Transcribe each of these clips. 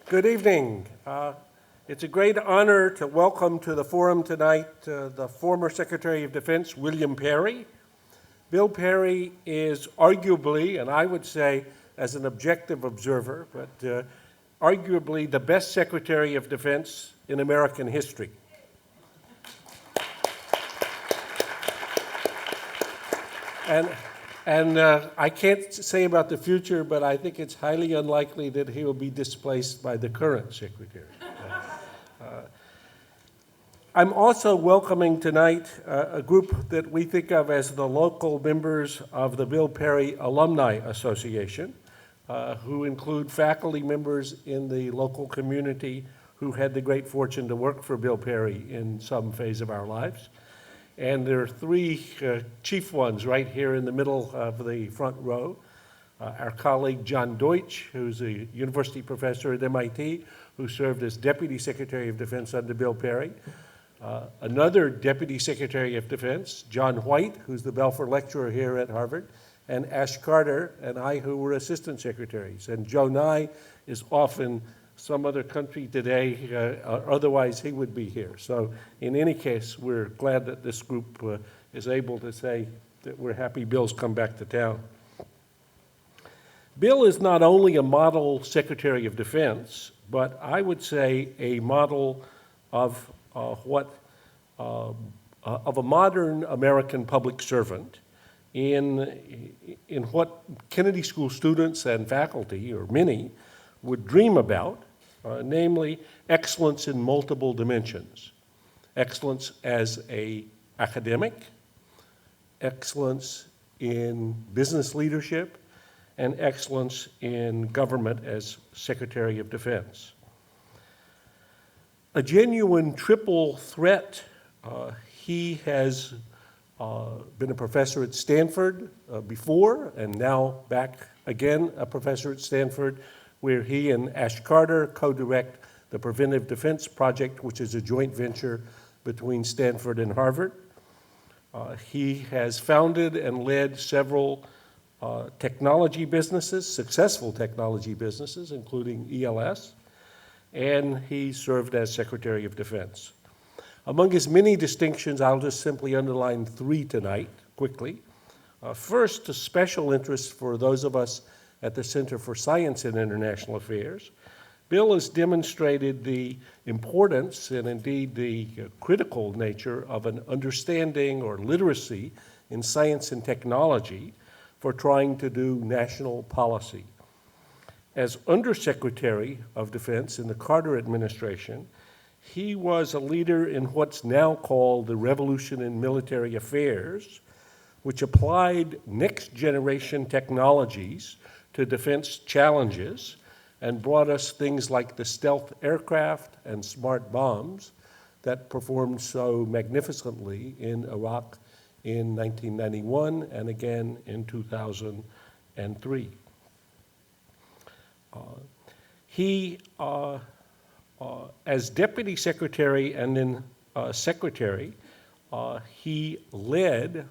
Good evening. It's a great honor to welcome to the forum tonight the former Secretary of Defense, William Perry. Bill Perry is arguably, and I would say as an objective observer, but arguably the best Secretary of Defense in American history. And I can't say about the future, but I think it's highly unlikely that he will be displaced by the current secretary. I'm also welcoming tonight a group that we think of as the local members of the Bill Perry Alumni Association, who include faculty members in the local community who had the great fortune to work for Bill Perry in some phase of our lives. And there are three chief ones right here in the middle of the front row. Our colleague John Deutsch, who's a university professor at MIT, who served as Deputy Secretary of Defense under Bill Perry. Another Deputy Secretary of Defense, John White, who's the Belfer Lecturer here at Harvard, and Ash Carter and I, who were Assistant Secretaries. And Joe Nye is off in some other country today, otherwise he would be here. So in any case, we're glad that this group is able to say that we're happy Bill's come back to town. Bill is not only a model Secretary of Defense, but I would say a model of a modern American public servant in what Kennedy School students and faculty, or many, would dream about, namely excellence in multiple dimensions. Excellence as an academic, excellence in business leadership, and excellence in government as Secretary of Defense. A genuine triple threat. He has been a professor at Stanford before, and now back again a professor at Stanford, where he and Ash Carter co-direct the Preventive Defense Project, which is a joint venture between Stanford and Harvard. He has founded and led several technology businesses, successful technology businesses, including ELS, and he served as Secretary of Defense. Among his many distinctions, I'll just simply underline three tonight, quickly. First, a special interest for those of us at the Center for Science and International Affairs. Bill has demonstrated the importance and indeed the critical nature of an understanding or literacy in science and technology for trying to do national policy. As Undersecretary of Defense in the Carter administration, he was a leader in what's now called the Revolution in Military Affairs, which applied next-generation technologies to defense challenges and brought us things like the stealth aircraft and smart bombs that performed so magnificently in Iraq in 1991 and again in 2003. He, as Deputy Secretary and then Secretary, he led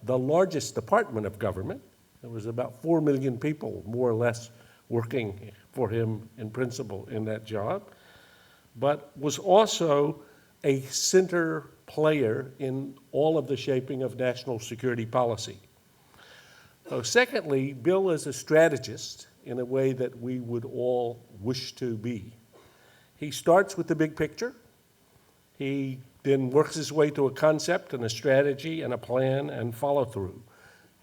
the largest department of government. There was about 4 million people, more or less, working for him in principle in that job, but was also a center player in all of the shaping of national security policy. So secondly, Bill is a strategist in a way that we would all wish to be. He starts with the big picture. He then works his way to a concept and a strategy and a plan and follow through.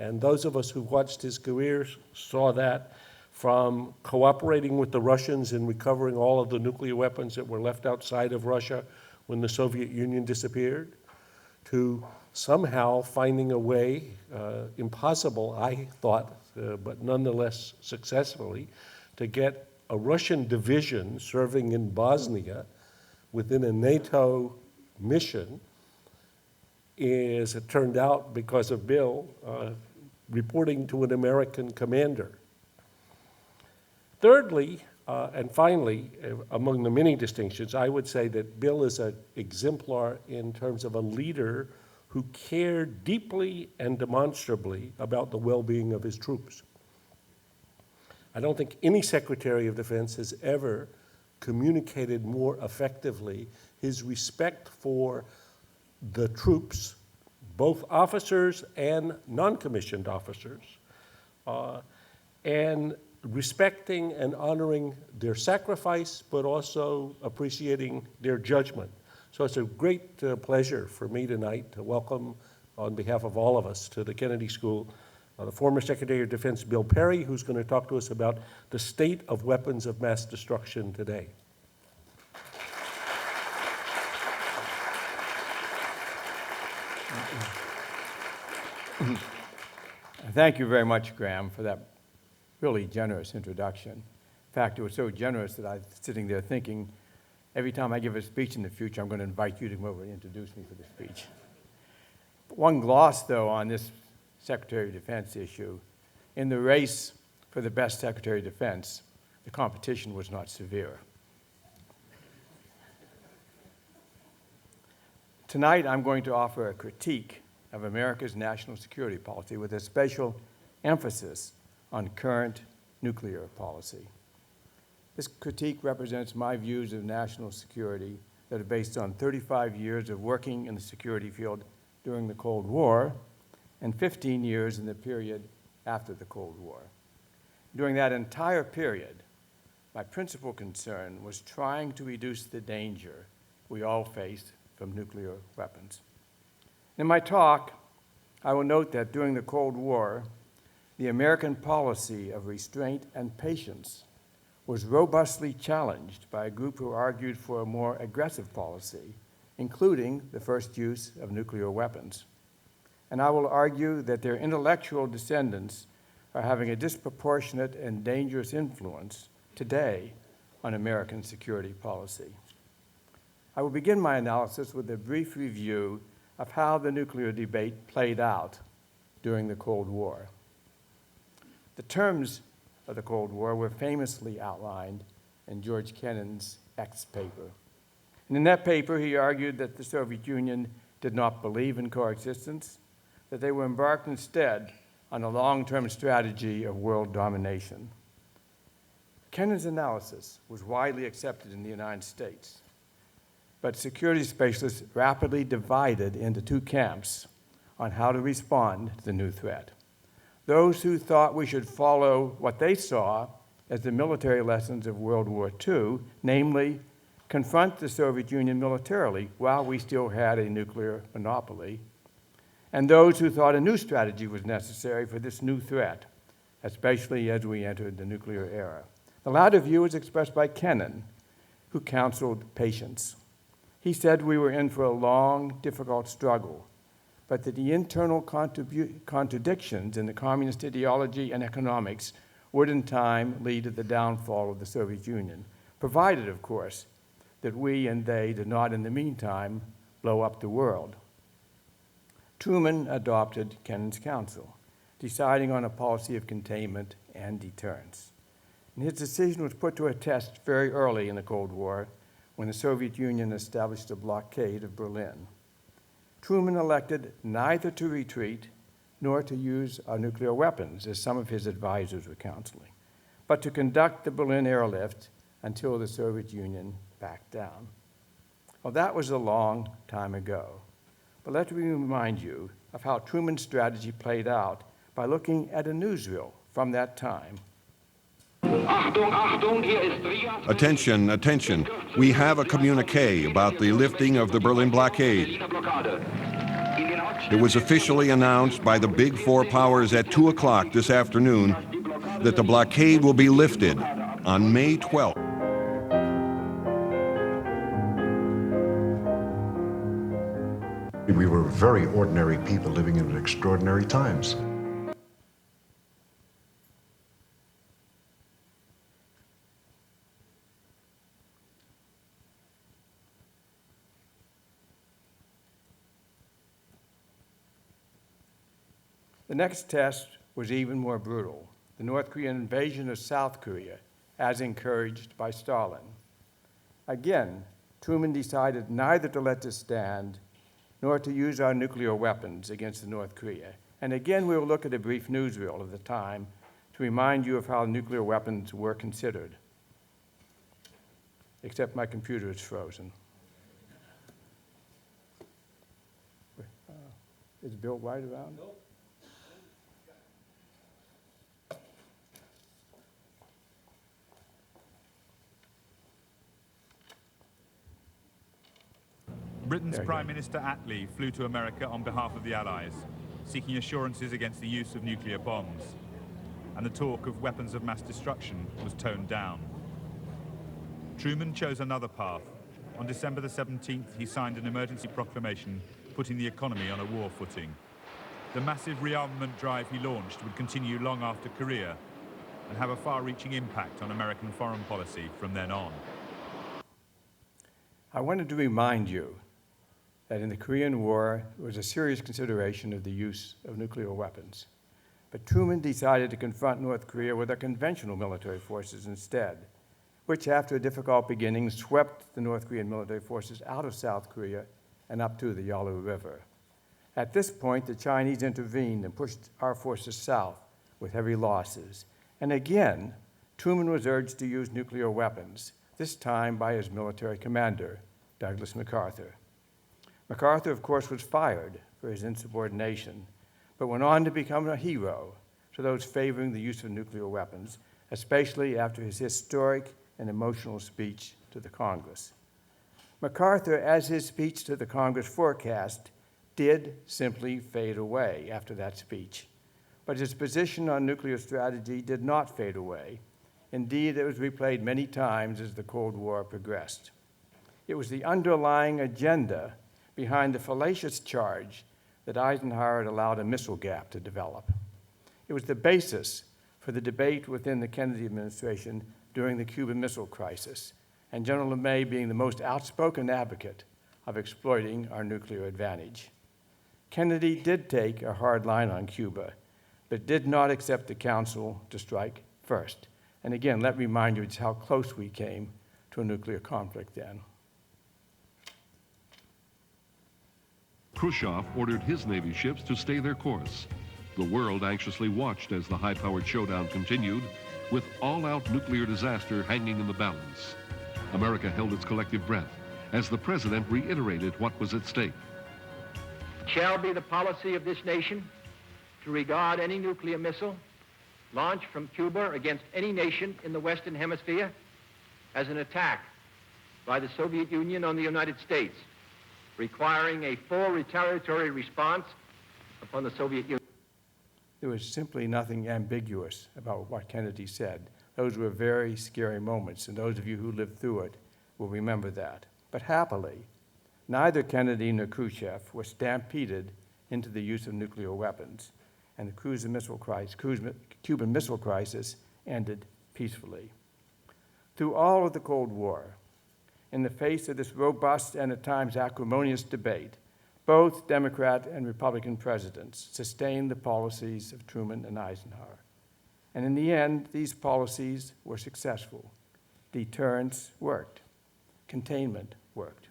And those of us who watched his career saw that from cooperating with the Russians in recovering all of the nuclear weapons that were left outside of Russia when the Soviet Union disappeared, to somehow finding a way, impossible, I thought, but nonetheless successfully, to get a Russian division serving in Bosnia within a NATO mission, as it turned out because of Bill, reporting to an American commander. Thirdly, and finally, among the many distinctions, I would say that Bill is an exemplar in terms of a leader who cared deeply and demonstrably about the well-being of his troops. I don't think any Secretary of Defense has ever communicated more effectively his respect for the troops, both officers and non-commissioned officers, and respecting and honoring their sacrifice, but also appreciating their judgment. So it's a great pleasure for me tonight to welcome, on behalf of all of us, to the Kennedy School, the former Secretary of Defense Bill Perry, who's going to talk to us about the state of weapons of mass destruction today. Thank you very much, Graham, for that really generous introduction. In fact, it was so generous that I was sitting there thinking, every time I give a speech in the future, I'm going to invite you to come over and introduce me for the speech. One gloss, though, on this Secretary of Defense issue. In the race for the best Secretary of Defense, the competition was not severe. Tonight, I'm going to offer a critique of America's national security policy with a special emphasis on current nuclear policy. This critique represents my views of national security that are based on 35 years of working in the security field during the Cold War and 15 years in the period after the Cold War. During that entire period, my principal concern was trying to reduce the danger we all face from nuclear weapons. In my talk, I will note that during the Cold War, the American policy of restraint and patience was robustly challenged by a group who argued for a more aggressive policy, including the first use of nuclear weapons. And I will argue that their intellectual descendants are having a disproportionate and dangerous influence today on American security policy. I will begin my analysis with a brief review of how the nuclear debate played out during the Cold War. The terms of the Cold War were famously outlined in George Kennan's X paper. And in that paper, he argued that the Soviet Union did not believe in coexistence, that they were embarked instead on a long-term strategy of world domination. Kennan's analysis was widely accepted in the United States, but security specialists rapidly divided into two camps on how to respond to the new threat. Those who thought we should follow what they saw as the military lessons of World War II, namely, confront the Soviet Union militarily while we still had a nuclear monopoly, and those who thought a new strategy was necessary for this new threat, especially as we entered the nuclear era. The latter view was expressed by Kennan, who counseled patience. He said we were in for a long, difficult struggle, but that the internal contradictions in the communist ideology and economics would in time lead to the downfall of the Soviet Union, provided, of course, that we and they did not, in the meantime, blow up the world. Truman adopted Kennan's counsel, deciding on a policy of containment and deterrence. And his decision was put to a test very early in the Cold War when the Soviet Union established a blockade of Berlin. Truman elected neither to retreat nor to use nuclear weapons, as some of his advisors were counseling, but to conduct the Berlin airlift until the Soviet Union backed down. Well, that was a long time ago. But let me remind you of how Truman's strategy played out by looking at a newsreel from that time. Attention, attention. We have a communique about the lifting of the Berlin blockade. It was officially announced by the Big Four powers at 2 o'clock this afternoon that the blockade will be lifted on May 12th. We were very ordinary people living in extraordinary times. The next test was even more brutal, the North Korean invasion of South Korea, as encouraged by Stalin. Again, Truman decided neither to let this stand nor to use our nuclear weapons against North Korea. And again, we'll look at a brief newsreel of the time to remind you of how nuclear weapons were considered. except my computer is frozen. Is Bill White around? Nope. Britain's There you Prime go. Minister Attlee flew to America on behalf of the Allies, seeking assurances against the use of nuclear bombs. And the talk of weapons of mass destruction was toned down. Truman chose another path. On December the 17th, he signed an emergency proclamation putting the economy on a war footing. The massive rearmament drive he launched would continue long after Korea and have a far-reaching impact on American foreign policy from then on. I wanted to remind you that in the Korean War, there was a serious consideration of the use of nuclear weapons. But Truman decided to confront North Korea with our conventional military forces instead, which after a difficult beginning swept the North Korean military forces out of South Korea and up to the Yalu River. At this point, the Chinese intervened and pushed our forces south with heavy losses. And again, Truman was urged to use nuclear weapons, this time by his military commander, Douglas MacArthur. MacArthur, of course, was fired for his insubordination, but went on to become a hero to those favoring the use of nuclear weapons, especially after his historic and emotional speech to the Congress. MacArthur, as his speech to the Congress forecast, did simply fade away after that speech. But his position on nuclear strategy did not fade away. Indeed, it was replayed many times as the Cold War progressed. It was the underlying agenda behind the fallacious charge that Eisenhower had allowed a missile gap to develop. It was the basis for the debate within the Kennedy administration during the Cuban Missile Crisis, and General LeMay being the most outspoken advocate of exploiting our nuclear advantage. Kennedy did take a hard line on Cuba, but did not accept the counsel to strike first. And again, let me remind you just how close we came to a nuclear conflict then. Khrushchev ordered his Navy ships to stay their course. The world anxiously watched as the high-powered showdown continued, with all-out nuclear disaster hanging in the balance. America held its collective breath as the president reiterated what was at stake. It shall be the policy of this nation to regard any nuclear missile launched from Cuba against any nation in the Western Hemisphere as an attack by the Soviet Union on the United States, requiring a full retaliatory response upon the Soviet Union. There was simply nothing ambiguous about what Kennedy said. Those were very scary moments, and those of you who lived through it will remember that. But happily, neither Kennedy nor Khrushchev were stampeded into the use of nuclear weapons, and the Cuban Missile Crisis ended peacefully. Through all of the Cold War, in the face of this robust and at times acrimonious debate, both Democrat and Republican presidents sustained the policies of Truman and Eisenhower. And in the end, these policies were successful. Deterrence worked. Containment worked.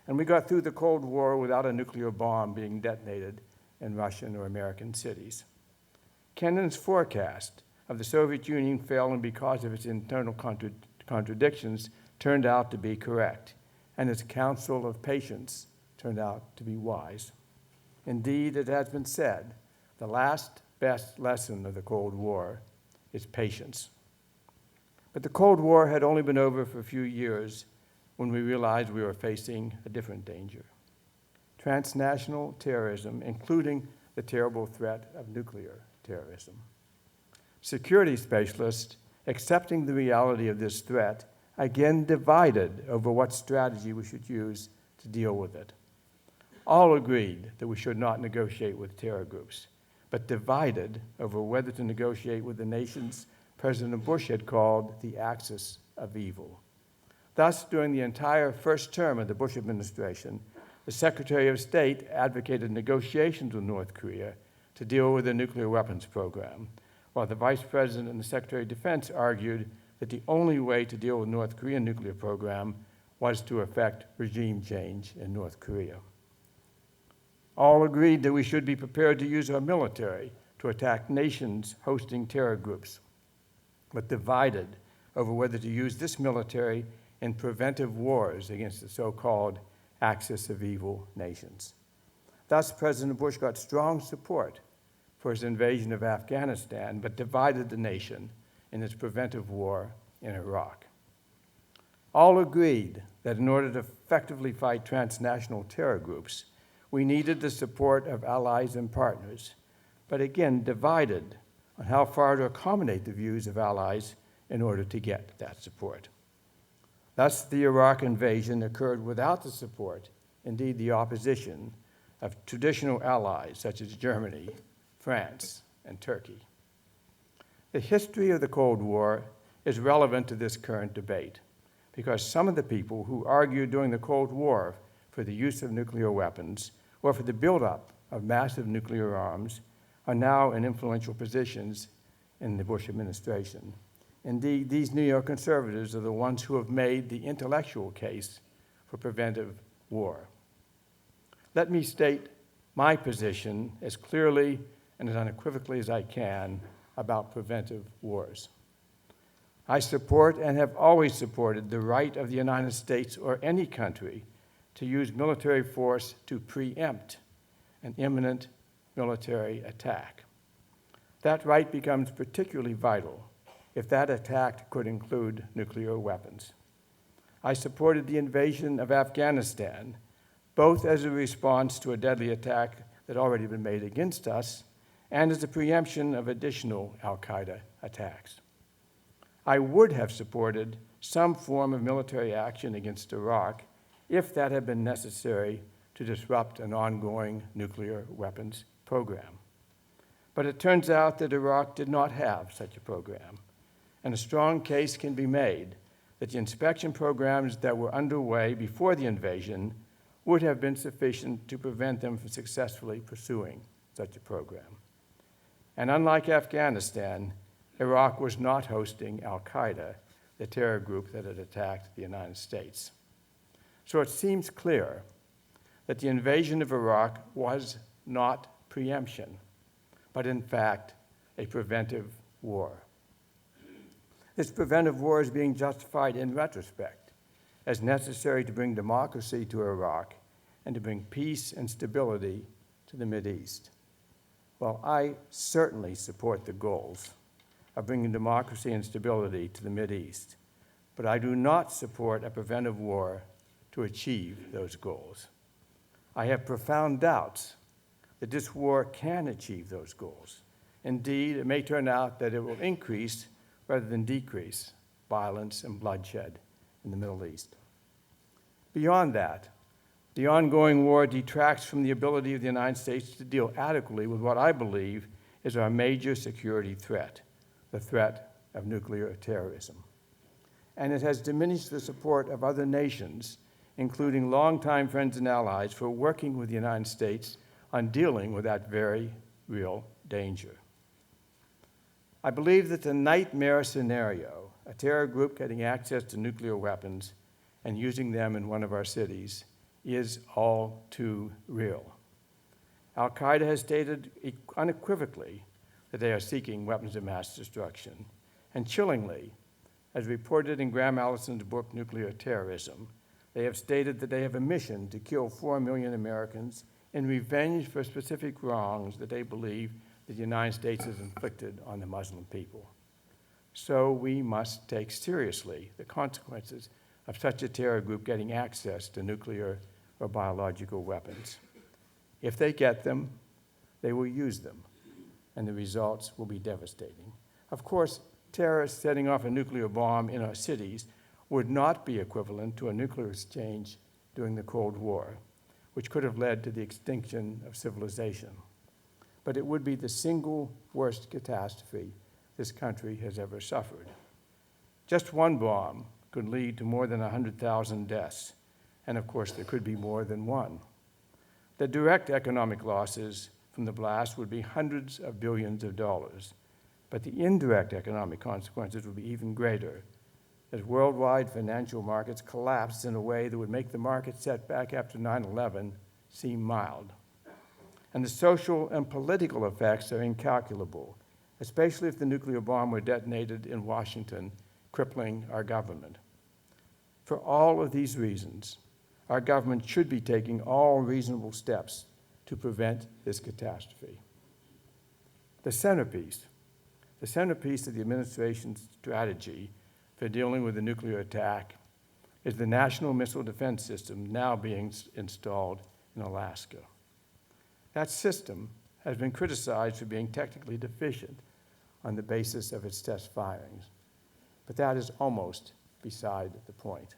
And we got through the Cold War without a nuclear bomb being detonated in Russian or American cities. Kennan's forecast of the Soviet Union failing because of its internal contradictions turned out to be correct, and his counsel of patience turned out to be wise. Indeed, it has been said, the last best lesson of the Cold War is patience. But the Cold War had only been over for a few years when we realized we were facing a different danger. Transnational terrorism, including the terrible threat of nuclear terrorism. Security specialists, accepting the reality of this threat, again divided over what strategy we should use to deal with it. All agreed that we should not negotiate with terror groups, but divided over whether to negotiate with the nations President Bush had called the axis of evil. Thus, during the entire first term of the Bush administration, the Secretary of State advocated negotiations with North Korea to deal with the nuclear weapons program, while the Vice President and the Secretary of Defense argued that the only way to deal with North Korean nuclear program was to effect regime change in North Korea. All agreed that we should be prepared to use our military to attack nations hosting terror groups, but divided over whether to use this military in preventive wars against the so-called axis of evil nations. Thus, President Bush got strong support for his invasion of Afghanistan, but divided the nation in its preventive war in Iraq. All agreed that in order to effectively fight transnational terror groups, we needed the support of allies and partners, but again divided on how far to accommodate the views of allies in order to get that support. Thus, the Iraq invasion occurred without the support, indeed the opposition, of traditional allies such as Germany, France, and Turkey. The history of the Cold War is relevant to this current debate because some of the people who argued during the Cold War for the use of nuclear weapons or for the buildup of massive nuclear arms are now in influential positions in the Bush administration. Indeed, these neoconservatives are the ones who have made the intellectual case for preventive war. Let me state my position as clearly and as unequivocally as I can about preventive wars. I support and have always supported the right of the United States or any country to use military force to preempt an imminent military attack. That right becomes particularly vital if that attack could include nuclear weapons. I supported the invasion of Afghanistan, both as a response to a deadly attack that had already been made against us and as a preemption of additional al-Qaeda attacks. I would have supported some form of military action against Iraq if that had been necessary to disrupt an ongoing nuclear weapons program. But it turns out that Iraq did not have such a program, and a strong case can be made that the inspection programs that were underway before the invasion would have been sufficient to prevent them from successfully pursuing such a program. And unlike Afghanistan, Iraq was not hosting al-Qaeda, the terror group that had attacked the United States. So it seems clear that the invasion of Iraq was not preemption, but in fact a preventive war. This preventive war is being justified in retrospect as necessary to bring democracy to Iraq and to bring peace and stability to the Mideast. Well, I certainly support the goals of bringing democracy and stability to the Mideast, but I do not support a preventive war to achieve those goals. I have profound doubts that this war can achieve those goals. Indeed, it may turn out that it will increase rather than decrease violence and bloodshed in the Middle East. Beyond that, the ongoing war detracts from the ability of the United States to deal adequately with what I believe is our major security threat, the threat of nuclear terrorism. And it has diminished the support of other nations, including longtime friends and allies, for working with the United States on dealing with that very real danger. I believe that the nightmare scenario, a terror group getting access to nuclear weapons and using them in one of our cities, is all too real. Al-Qaeda has stated unequivocally that they are seeking weapons of mass destruction. And chillingly, as reported in Graham Allison's book, Nuclear Terrorism, they have stated that they have a mission to kill 4 million Americans in revenge for specific wrongs that they believe that the United States has inflicted on the Muslim people. So we must take seriously the consequences of such a terror group getting access to nuclear or biological weapons. If they get them, they will use them, and the results will be devastating. Of course, terrorists setting off a nuclear bomb in our cities would not be equivalent to a nuclear exchange during the Cold War, which could have led to the extinction of civilization. But it would be the single worst catastrophe this country has ever suffered. Just one bomb could lead to more than 100,000 deaths, and of course there could be more than one. The direct economic losses from the blast would be hundreds of billions of dollars, but the indirect economic consequences would be even greater, as worldwide financial markets collapsed in a way that would make the market setback after 9/11 seem mild. And the social and political effects are incalculable, especially if the nuclear bomb were detonated in Washington, crippling our government. For all of these reasons, our government should be taking all reasonable steps to prevent this catastrophe. The centerpiece of the administration's strategy for dealing with the nuclear attack is the National Missile Defense System now being installed in Alaska. That system has been criticized for being technically deficient on the basis of its test firings, but that is almost beside the point.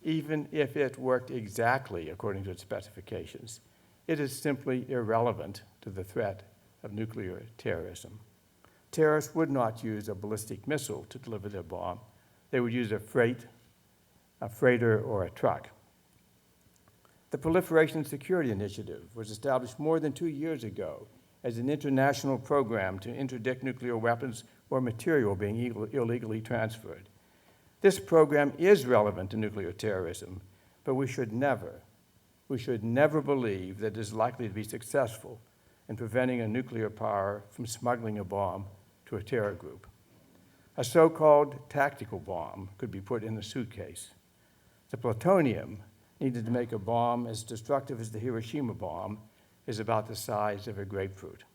Even if it worked exactly according to its specifications, it is simply irrelevant to the threat of nuclear terrorism. Terrorists would not use a ballistic missile to deliver their bomb. They would use a freighter, or a truck. The Proliferation Security Initiative was established more than 2 years ago as an international program to interdict nuclear weapons or material being illegally transferred. This program is relevant to nuclear terrorism, but we should never believe that it is likely to be successful in preventing a nuclear power from smuggling a bomb to a terror group. A so-called tactical bomb could be put in a suitcase. The plutonium needed to make a bomb as destructive as the Hiroshima bomb is about the size of a grapefruit.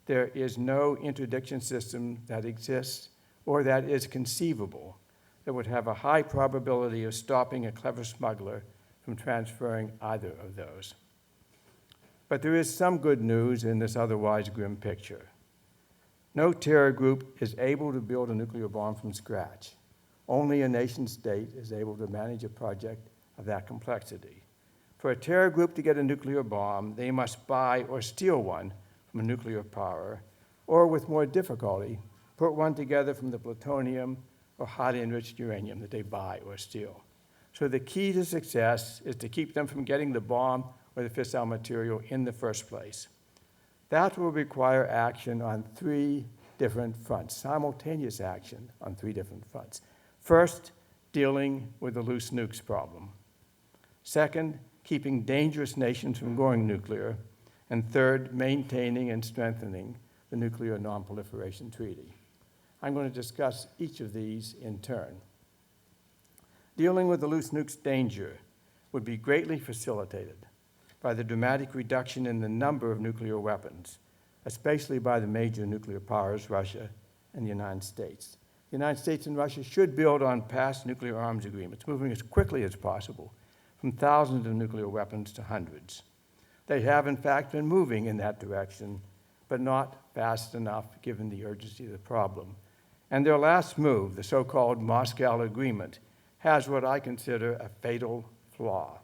There is no interdiction system that exists or that is conceivable that would have a high probability of stopping a clever smuggler from transferring either of those. But there is some good news in this otherwise grim picture. No terror group is able to build a nuclear bomb from scratch. Only a nation state is able to manage a project of that complexity. For a terror group to get a nuclear bomb, they must buy or steal one from a nuclear power, or with more difficulty, put one together from the plutonium or highly enriched uranium that they buy or steal. So the key to success is to keep them from getting the bomb or the fissile material in the first place. That will require action on 3 different fronts, simultaneous action on 3 different fronts. First, dealing with the loose nukes problem. Second, keeping dangerous nations from going nuclear. And third, maintaining and strengthening the Nuclear Non-Proliferation Treaty. I'm going to discuss each of these in turn. Dealing with the loose nukes danger would be greatly facilitated by the dramatic reduction in the number of nuclear weapons, especially by the major nuclear powers, Russia and the United States. The United States and Russia should build on past nuclear arms agreements, moving as quickly as possible from thousands of nuclear weapons to hundreds. They have, in fact, been moving in that direction, but not fast enough given the urgency of the problem. And their last move, the so-called Moscow Agreement, has what I consider a fatal flaw.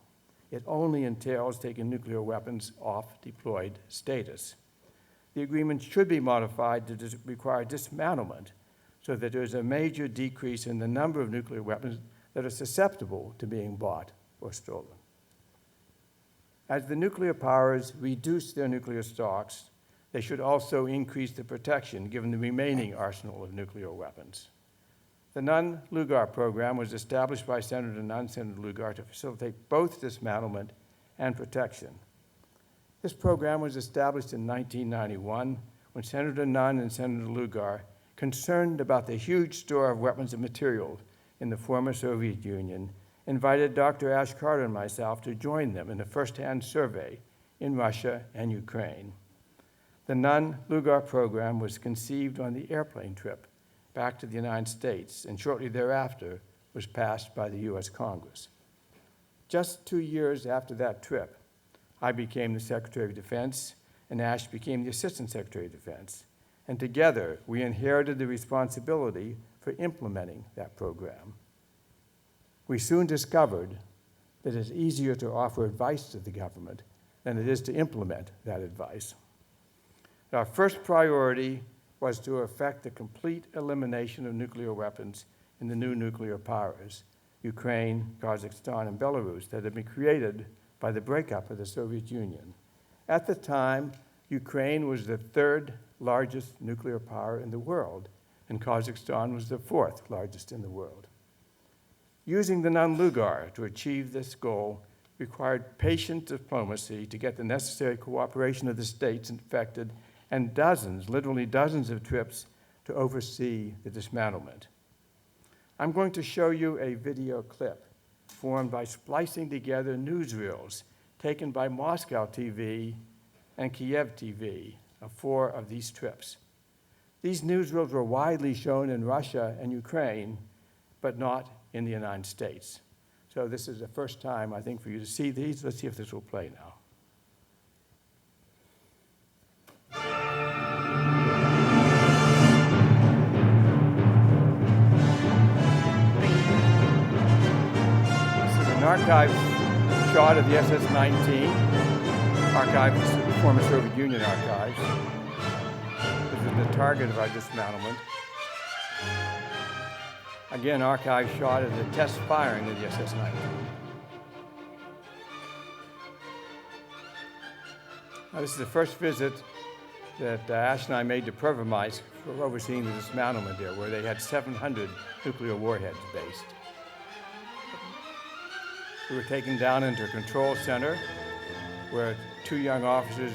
It only entails taking nuclear weapons off deployed status. The agreement should be modified to require dismantlement so that there is a major decrease in the number of nuclear weapons that are susceptible to being bought or stolen. As the nuclear powers reduce their nuclear stocks, they should also increase the protection given the remaining arsenal of nuclear weapons. The Nunn-Lugar program was established by Senator Nunn, Senator Lugar, to facilitate both dismantlement and protection. This program was established in 1991 when Senator Nunn and Senator Lugar, concerned about the huge store of weapons and materials in the former Soviet Union, invited Dr. Ash Carter and myself to join them in a first-hand survey in Russia and Ukraine. The Nunn-Lugar program was conceived on the airplane trip back to the United States, and shortly thereafter was passed by the U.S. Congress. Just 2 years after that trip, I became the Secretary of Defense, and Ash became the Assistant Secretary of Defense. And together, we inherited the responsibility for implementing that program. We soon discovered that it's easier to offer advice to the government than it is to implement that advice. Our first priority was to effect the complete elimination of nuclear weapons in the new nuclear powers, Ukraine, Kazakhstan, and Belarus, that had been created by the breakup of the Soviet Union. At the time, Ukraine was the 3rd largest nuclear power in the world, and Kazakhstan was the 4th largest in the world. Using the Nunn-Lugar to achieve this goal required patient diplomacy to get the necessary cooperation of the states infected and dozens, literally dozens of trips to oversee the dismantlement. I'm going to show you a video clip formed by splicing together newsreels taken by Moscow TV and Kiev TV of 4 of these trips. These newsreels were widely shown in Russia and Ukraine, but not in the United States. So this is the first time, I think, for you to see these. Let's see if this will play now. This is an archive shot of the SS-19, archived in the former Soviet Union archives. This is the target of our dismantlement. Again, archive shot of the test firing of the SS-19. Now, this is the first visit that Ash and I made to Prvomaisk for overseeing the dismantlement there, where they had 700 nuclear warheads based. We were taken down into a control center where 2 young officers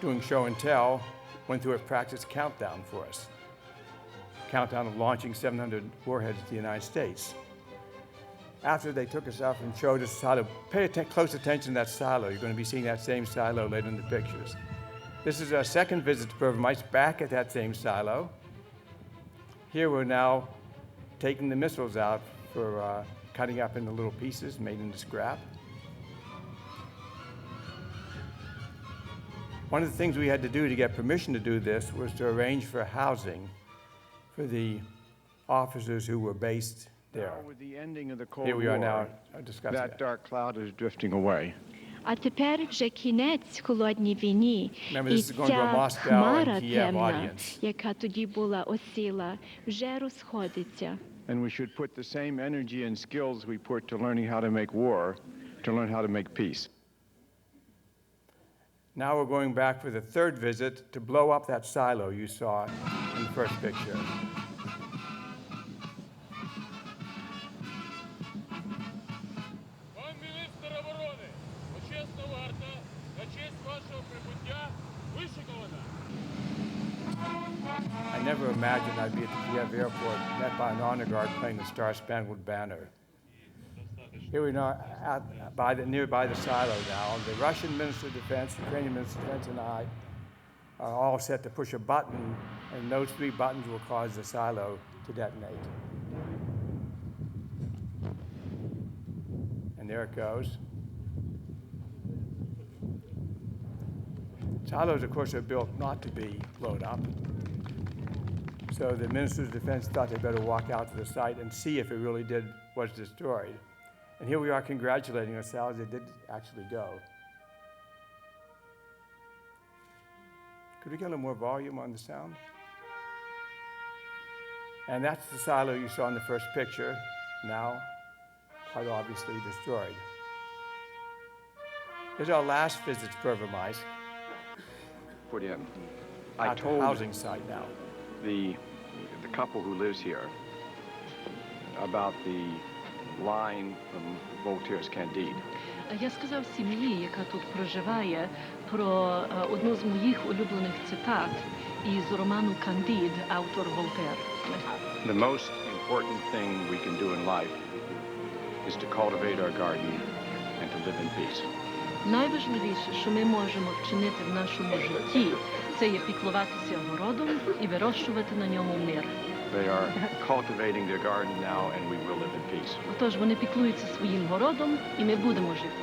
doing show and tell went through a practice countdown for us. Countdown of launching 700 warheads to the United States. After they took us up and showed us how to pay close attention to that silo. You're going to be seeing that same silo later in the pictures. This is our second visit to Prvomaisk, back at that same silo. Here we're now taking the missiles out for cutting up into little pieces made into scrap. One of the things we had to do to get permission to do this was to arrange for housing for the officers who were based there. Now, with the ending of the Cold Here we are now War, discussing that dark cloud is drifting away. А тепер вже кінець холодній війні, Remember, і this is going to a ця Moscow and хмара Kiev темна, audience. яка тоді була осіла, вже розходиться. And we should put the same energy and skills we put to learning how to make war, to learn how to make peace. Now we're going back for the third visit to blow up that silo you saw in the first picture. Пан міністр оборони, почесна варта, на честь вашого прибуття вишикована. I never imagined I'd be at the Kiev airport, met by an honor guard playing the Star-Spangled Banner. Here we are nearby the silo now. The Russian Minister of Defense, Ukrainian Minister of Defense, and I are all set to push a button, and those 3 buttons will cause the silo to detonate. And there it goes. Silos, of course, are built not to be blown up. So the Minister of Defense thought they'd better walk out to the site and see if it really was destroyed. And here we are congratulating ourselves, it did actually go. Could we get a little more volume on the sound? And that's the silo you saw in the first picture, now quite obviously destroyed. Here's our last visit to Prvomaisk, Put in. I at the told housing site now. the couple who lives here about the line from Voltaire's Candide. Я сказав сім'ї, яка тут проживає, про одну з моїх улюблених цитат із роману «Кандид», автор Волтер. The most important thing we can do in life is to cultivate our garden and to live in peace. Найважливіше, що ми можемо вчинити в нашому житті, це є піклуватися городом і вирощувати на ньому мир. They are cultivating their garden now, and we will live in peace. Отож, вони піклуються своїм городом, і ми будемо жити.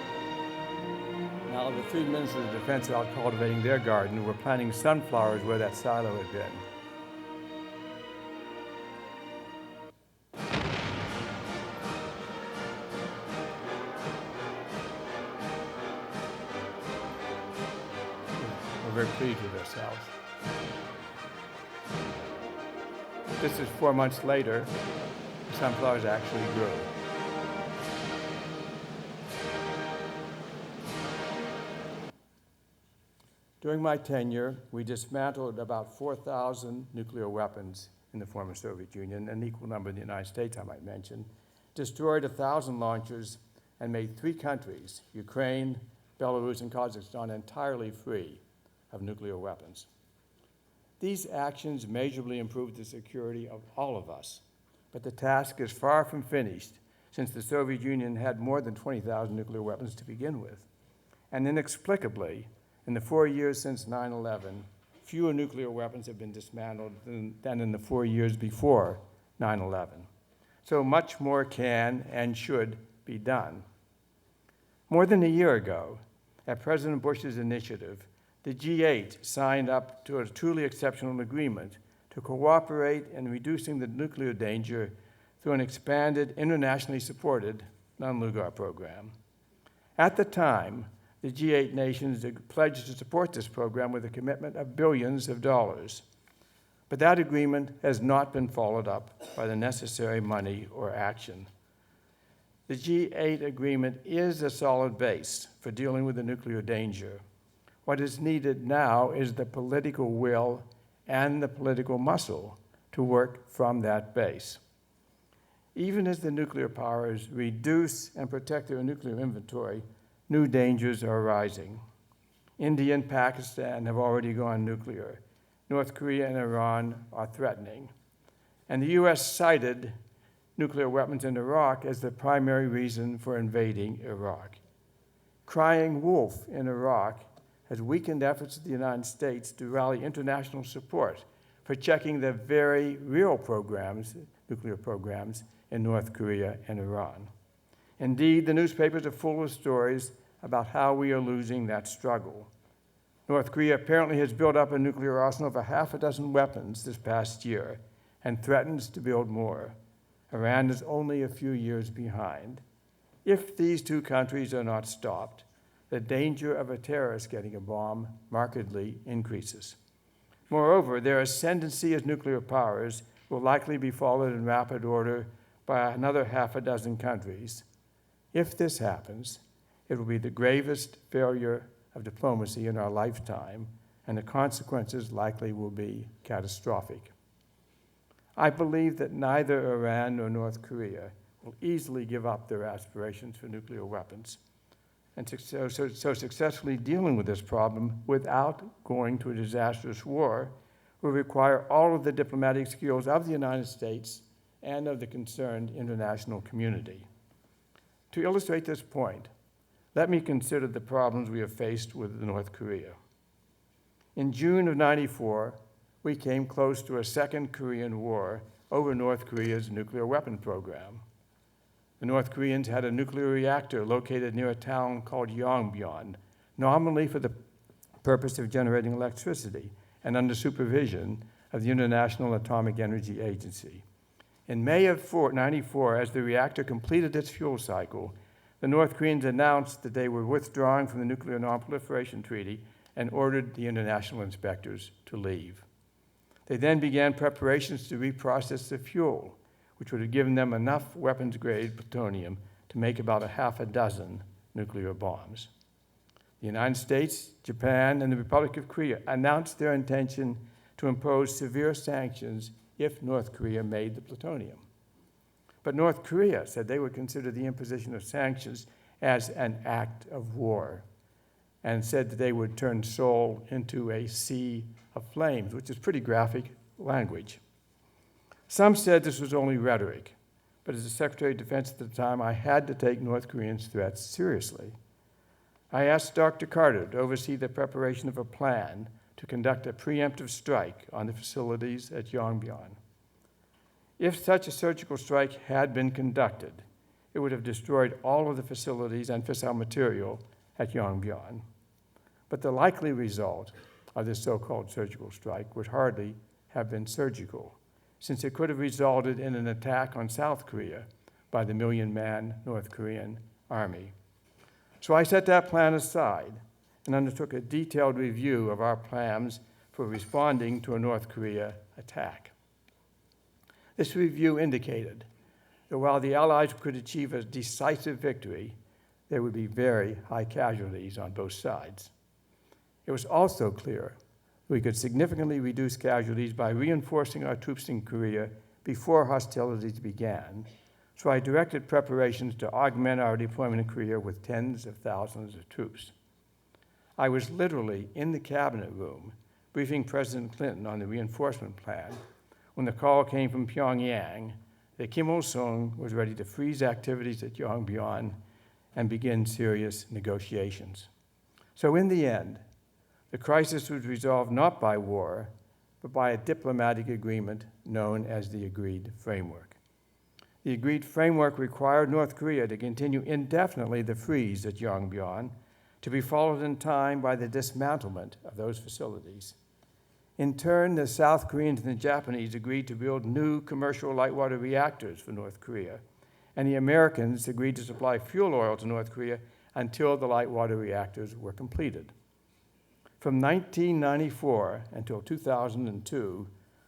Now the 3 ministers of defense are out cultivating their garden. We're planting sunflowers where that silo had been. We're very pleased with ourselves. This is 4 months later. Sunflowers actually grew. During my tenure, we dismantled about 4,000 nuclear weapons in the former Soviet Union, an equal number in the United States, I might mention, destroyed 1,000 launchers, and made 3 countries, Ukraine, Belarus, and Kazakhstan, entirely free of nuclear weapons. These actions measurably improved the security of all of us, but the task is far from finished, since the Soviet Union had more than 20,000 nuclear weapons to begin with. And inexplicably, in the 4 years since 9/11, fewer nuclear weapons have been dismantled than in the 4 years before 9/11. So much more can and should be done. More than a year ago, at President Bush's initiative, the G8 signed up to a truly exceptional agreement to cooperate in reducing the nuclear danger through an expanded, internationally supported non-LUGAR program. At the time, the G8 nations pledged to support this program with a commitment of billions of dollars. But that agreement has not been followed up by the necessary money or action. The G8 agreement is a solid base for dealing with the nuclear danger. What is needed now is the political will and the political muscle to work from that base. Even as the nuclear powers reduce and protect their nuclear inventory, new dangers are arising. India and Pakistan have already gone nuclear. North Korea and Iran are threatening. And the U.S. cited nuclear weapons in Iraq as the primary reason for invading Iraq. Crying wolf in Iraq has weakened efforts of the United States to rally international support for checking the very real programs, nuclear programs, in North Korea and Iran. Indeed, the newspapers are full of stories about how we are losing that struggle. North Korea apparently has built up a nuclear arsenal of 6 weapons this past year and threatens to build more. Iran is only a few years behind. If these two countries are not stopped, the danger of a terrorist getting a bomb markedly increases. Moreover, their ascendancy as nuclear powers will likely be followed in rapid order by another 6 countries. If this happens, it will be the gravest failure of diplomacy in our lifetime, and the consequences likely will be catastrophic. I believe that neither Iran nor North Korea will easily give up their aspirations for nuclear weapons. And so successfully dealing with this problem without going to a disastrous war will require all of the diplomatic skills of the United States and of the concerned international community. To illustrate this point, let me consider the problems we have faced with North Korea. In June of '94, we came close to a second Korean War over North Korea's nuclear weapon program. The North Koreans had a nuclear reactor located near a town called Yongbyon, nominally for the purpose of generating electricity and under supervision of the International Atomic Energy Agency. In May of '94, as the reactor completed its fuel cycle, the North Koreans announced that they were withdrawing from the Nuclear Non-Proliferation Treaty and ordered the international inspectors to leave. They then began preparations to reprocess the fuel, which would have given them enough weapons-grade plutonium to make about 6 nuclear bombs. The United States, Japan, and the Republic of Korea announced their intention to impose severe sanctions if North Korea made the plutonium. But North Korea said they would consider the imposition of sanctions as an act of war, and said that they would turn Seoul into a sea of flames, which is pretty graphic language. Some said this was only rhetoric, but as the Secretary of Defense at the time, I had to take North Koreans' threats seriously. I asked Dr. Carter to oversee the preparation of a plan to conduct a preemptive strike on the facilities at Yongbyon. If such a surgical strike had been conducted, it would have destroyed all of the facilities and fissile material at Yongbyon. But the likely result of this so-called surgical strike would hardly have been surgical, since it could have resulted in an attack on South Korea by the million-man North Korean army. So I set that plan aside and undertook a detailed review of our plans for responding to a North Korea attack. This review indicated that while the Allies could achieve a decisive victory, there would be very high casualties on both sides. It was also clear that we could significantly reduce casualties by reinforcing our troops in Korea before hostilities began, so I directed preparations to augment our deployment in Korea with tens of thousands of troops. I was literally in the cabinet room briefing President Clinton on the reinforcement plan when the call came from Pyongyang that Kim Il-sung was ready to freeze activities at Yongbyon and begin serious negotiations. So in the end, the crisis was resolved not by war, but by a diplomatic agreement known as the Agreed Framework. The Agreed Framework required North Korea to continue indefinitely the freeze at Yongbyon, to be followed in time by the dismantlement of those facilities. In turn, the South Koreans and the Japanese agreed to build new commercial light water reactors for North Korea, and the Americans agreed to supply fuel oil to North Korea until the light water reactors were completed. From 1994 until 2002,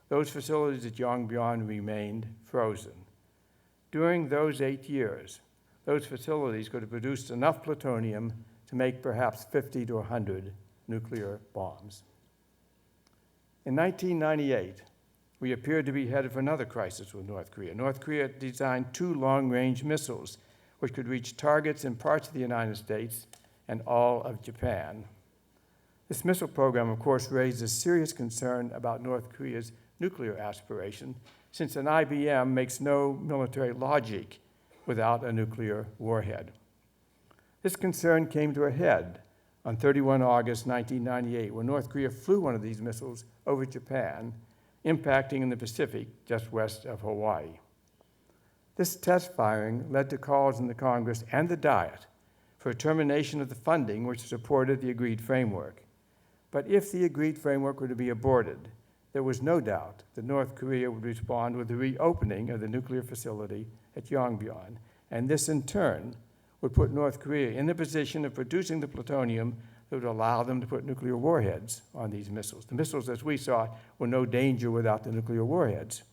those facilities at Yongbyon remained frozen. During those 8 years, those facilities could have produced enough plutonium to make perhaps 50 to 100 nuclear bombs. In 1998, we appeared to be headed for another crisis with North Korea. North Korea designed 2 long-range missiles, which could reach targets in parts of the United States and all of Japan. This missile program, of course, raises serious concern about North Korea's nuclear aspiration, since an IBM makes no military logic without a nuclear warhead. This concern came to a head on 31 August 1998, when North Korea flew one of these missiles over Japan, impacting in the Pacific just west of Hawaii. This test firing led to calls in the Congress and the Diet for a termination of the funding which supported the Agreed Framework. But if the Agreed Framework were to be aborted, there was no doubt that North Korea would respond with the reopening of the nuclear facility at Yongbyon, and this in turn would put North Korea in the position of producing the plutonium that would allow them to put nuclear warheads on these missiles. The missiles, as we saw, were no danger without the nuclear warheads.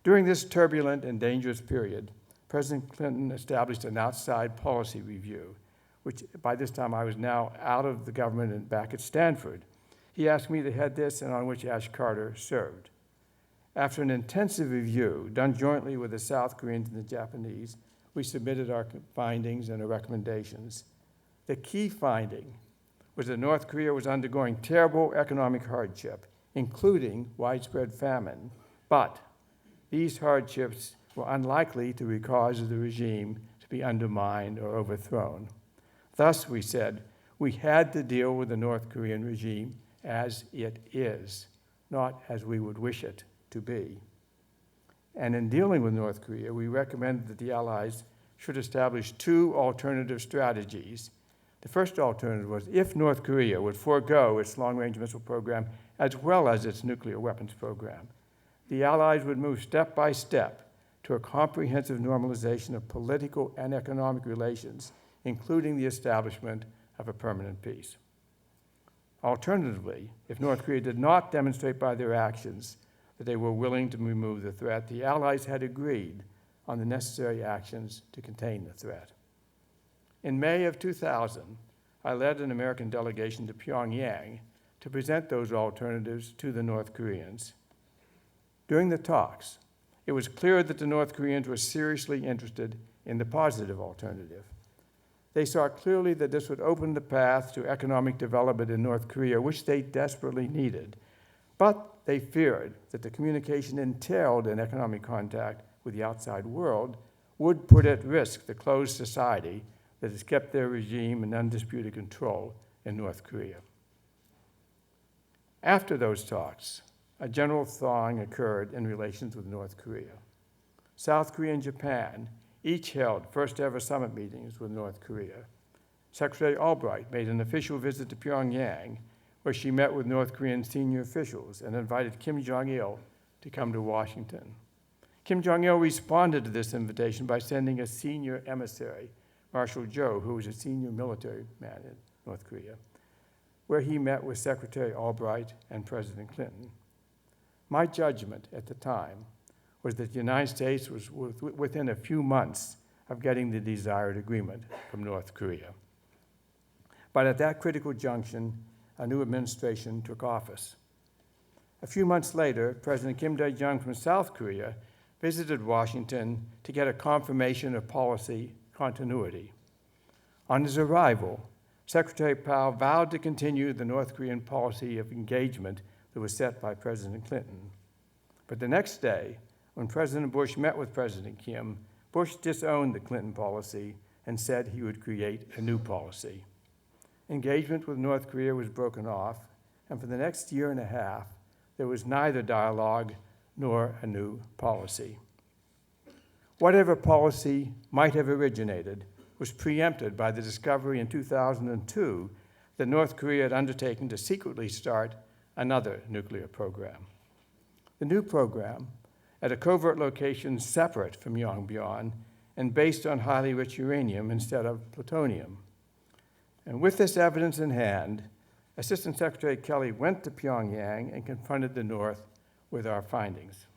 During this turbulent and dangerous period, President Clinton established an outside policy review, which by this time I was now out of the government and back at Stanford. He asked me to head this, and on which Ash Carter served. After an intensive review done jointly with the South Koreans and the Japanese, we submitted our findings and our recommendations. The key finding was that North Korea was undergoing terrible economic hardship, including widespread famine, but these hardships were unlikely to cause the regime to be undermined or overthrown. Thus, we said, we had to deal with the North Korean regime as it is, not as we would wish it to be. And in dealing with North Korea, we recommended that the Allies should establish 2 alternative strategies. The first alternative was if North Korea would forego its long-range missile program as well as its nuclear weapons program, the Allies would move step by step to a comprehensive normalization of political and economic relations, including the establishment of a permanent peace. Alternatively, if North Korea did not demonstrate by their actions that they were willing to remove the threat, the Allies had agreed on the necessary actions to contain the threat. In May of 2000, I led an American delegation to Pyongyang to present those alternatives to the North Koreans. During the talks, it was clear that the North Koreans were seriously interested in the positive alternative. They saw clearly that this would open the path to economic development in North Korea, which they desperately needed. But they feared that the communication entailed in economic contact with the outside world would put at risk the closed society that has kept their regime in undisputed control in North Korea. After those talks, a general thawing occurred in relations with North Korea. South Korea and Japan each held first-ever summit meetings with North Korea. Secretary Albright made an official visit to Pyongyang, where she met with North Korean senior officials and invited Kim Jong-il to come to Washington. Kim Jong-il responded to this invitation by sending a senior emissary, Marshal Joe, who was a senior military man in North Korea, where he met with Secretary Albright and President Clinton. My judgment at the time was that the United States was within a few months of getting the desired agreement from North Korea. But at that critical junction, a new administration took office. A few months later, President Kim Dae-jung from South Korea visited Washington to get a confirmation of policy continuity. On his arrival, Secretary Powell vowed to continue the North Korean policy of engagement that was set by President Clinton. But the next day, When President Bush met with President Kim, Bush disowned the Clinton policy and said he would create a new policy. Engagement with North Korea was broken off, and for the next year and a half, there was neither dialogue nor a new policy. Whatever policy might have originated was preempted by the discovery in 2002 that North Korea had undertaken to secretly start another nuclear program. The new program, at a covert location separate from Yongbyon and based on highly rich uranium instead of plutonium. And with this evidence in hand, Assistant Secretary Kelly went to Pyongyang and confronted the North with our findings.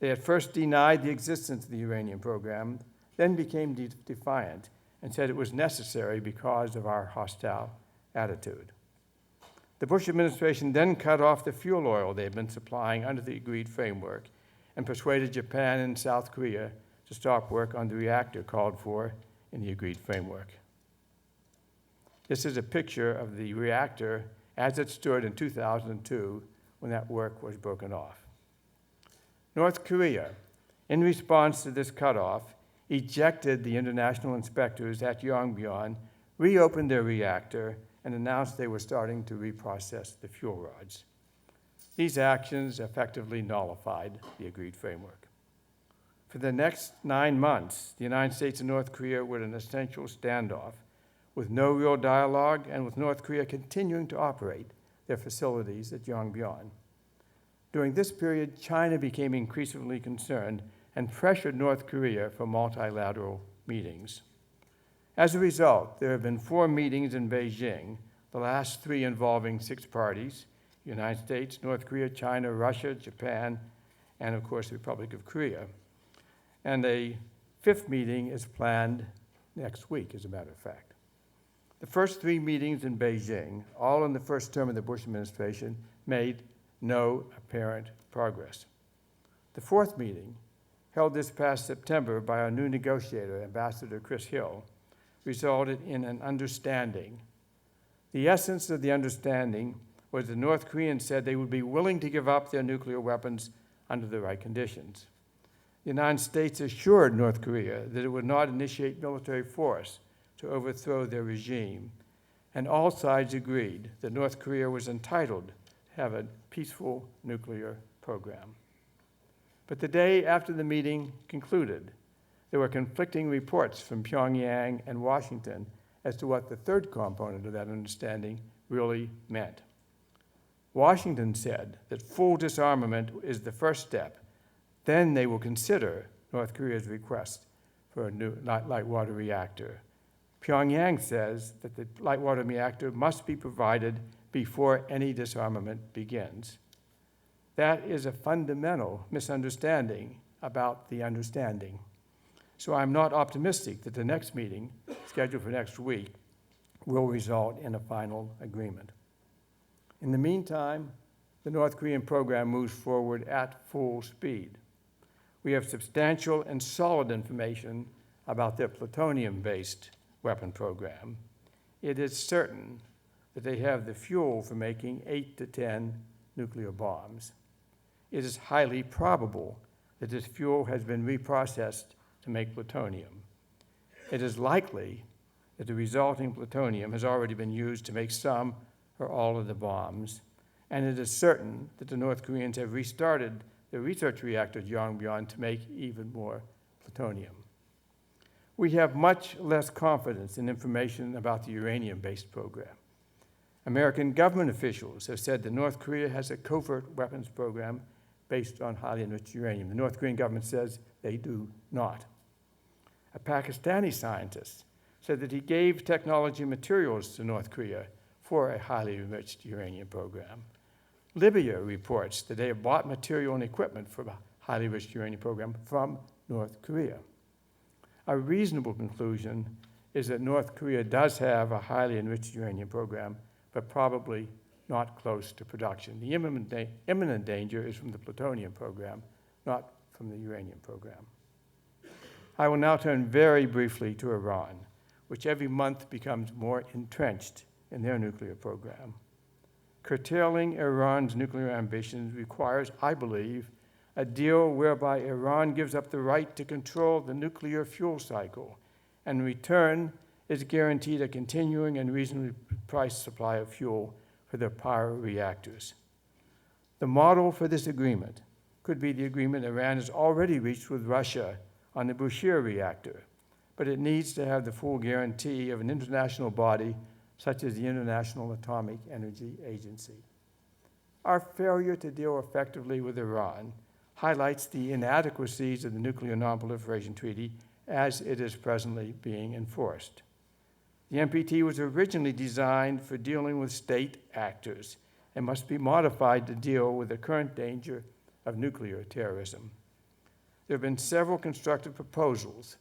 They at first denied the existence of the uranium program, then became defiant and said it was necessary because of our hostile attitude. The Bush administration then cut off the fuel oil they had been supplying under the agreed framework and persuaded Japan and South Korea to stop work on the reactor called for in the agreed framework. This is a picture of the reactor as it stood in 2002 when that work was broken off. North Korea, in response to this cutoff, ejected the international inspectors at Yongbyon, reopened their reactor, and announced they were starting to reprocess the fuel rods. These actions effectively nullified the agreed framework. For the next 9 months, the United States and North Korea were in an essential standoff, with no real dialogue and with North Korea continuing to operate their facilities at Yongbyon. During this period, China became increasingly concerned and pressured North Korea for multilateral meetings. As a result, there have been 4 meetings in Beijing, the last 3 involving 6 parties: the United States, North Korea, China, Russia, Japan, and of course the Republic of Korea. And a 5th meeting is planned next week, as a matter of fact. The first 3 meetings in Beijing, all in the first term of the Bush administration, made no apparent progress. The 4th meeting, held this past September by our new negotiator, Ambassador Chris Hill, resulted in an understanding. The essence of the understanding was the North Koreans said they would be willing to give up their nuclear weapons under the right conditions. The United States assured North Korea that it would not initiate military force to overthrow their regime, and all sides agreed that North Korea was entitled to have a peaceful nuclear program. But the day after the meeting concluded, there were conflicting reports from Pyongyang and Washington as to what the 3rd component of that understanding really meant. Washington said that full disarmament is the first step. Then they will consider North Korea's request for a new light water reactor. Pyongyang says that the light water reactor must be provided before any disarmament begins. That is a fundamental misunderstanding about the understanding. So I'm not optimistic that the next meeting, scheduled for next week, will result in a final agreement. In the meantime, the North Korean program moves forward at full speed. We have substantial and solid information about their plutonium-based weapon program. It is certain that they have the fuel for making 8 to 10 nuclear bombs. It is highly probable that this fuel has been reprocessed to make plutonium. It is likely that the resulting plutonium has already been used to make some or all of the bombs, and it is certain that the North Koreans have restarted the research reactor at Yongbyon to make even more plutonium. We have much less confidence in information about the uranium-based program. American government officials have said that North Korea has a covert weapons program based on highly enriched uranium. The North Korean government says they do not. A Pakistani scientist said that he gave technology materials to North Korea for a highly enriched uranium program. Libya reports that they have bought material and equipment for a highly enriched uranium program from North Korea. A reasonable conclusion is that North Korea does have a highly enriched uranium program, but probably not close to production. The imminent danger is from the plutonium program, not from the uranium program. I will now turn very briefly to Iran, which every month becomes more entrenched in their nuclear program. Curtailing Iran's nuclear ambitions requires, I believe, a deal whereby Iran gives up the right to control the nuclear fuel cycle, and in return is guaranteed a continuing and reasonably priced supply of fuel for their power reactors. The model for this agreement could be the agreement Iran has already reached with Russia on the Bushehr reactor, but it needs to have the full guarantee of an international body such as the International Atomic Energy Agency. Our failure to deal effectively with Iran highlights the inadequacies of the Nuclear Nonproliferation Treaty as it is presently being enforced. The NPT was originally designed for dealing with state actors and must be modified to deal with the current danger of nuclear terrorism. There have been several constructive proposals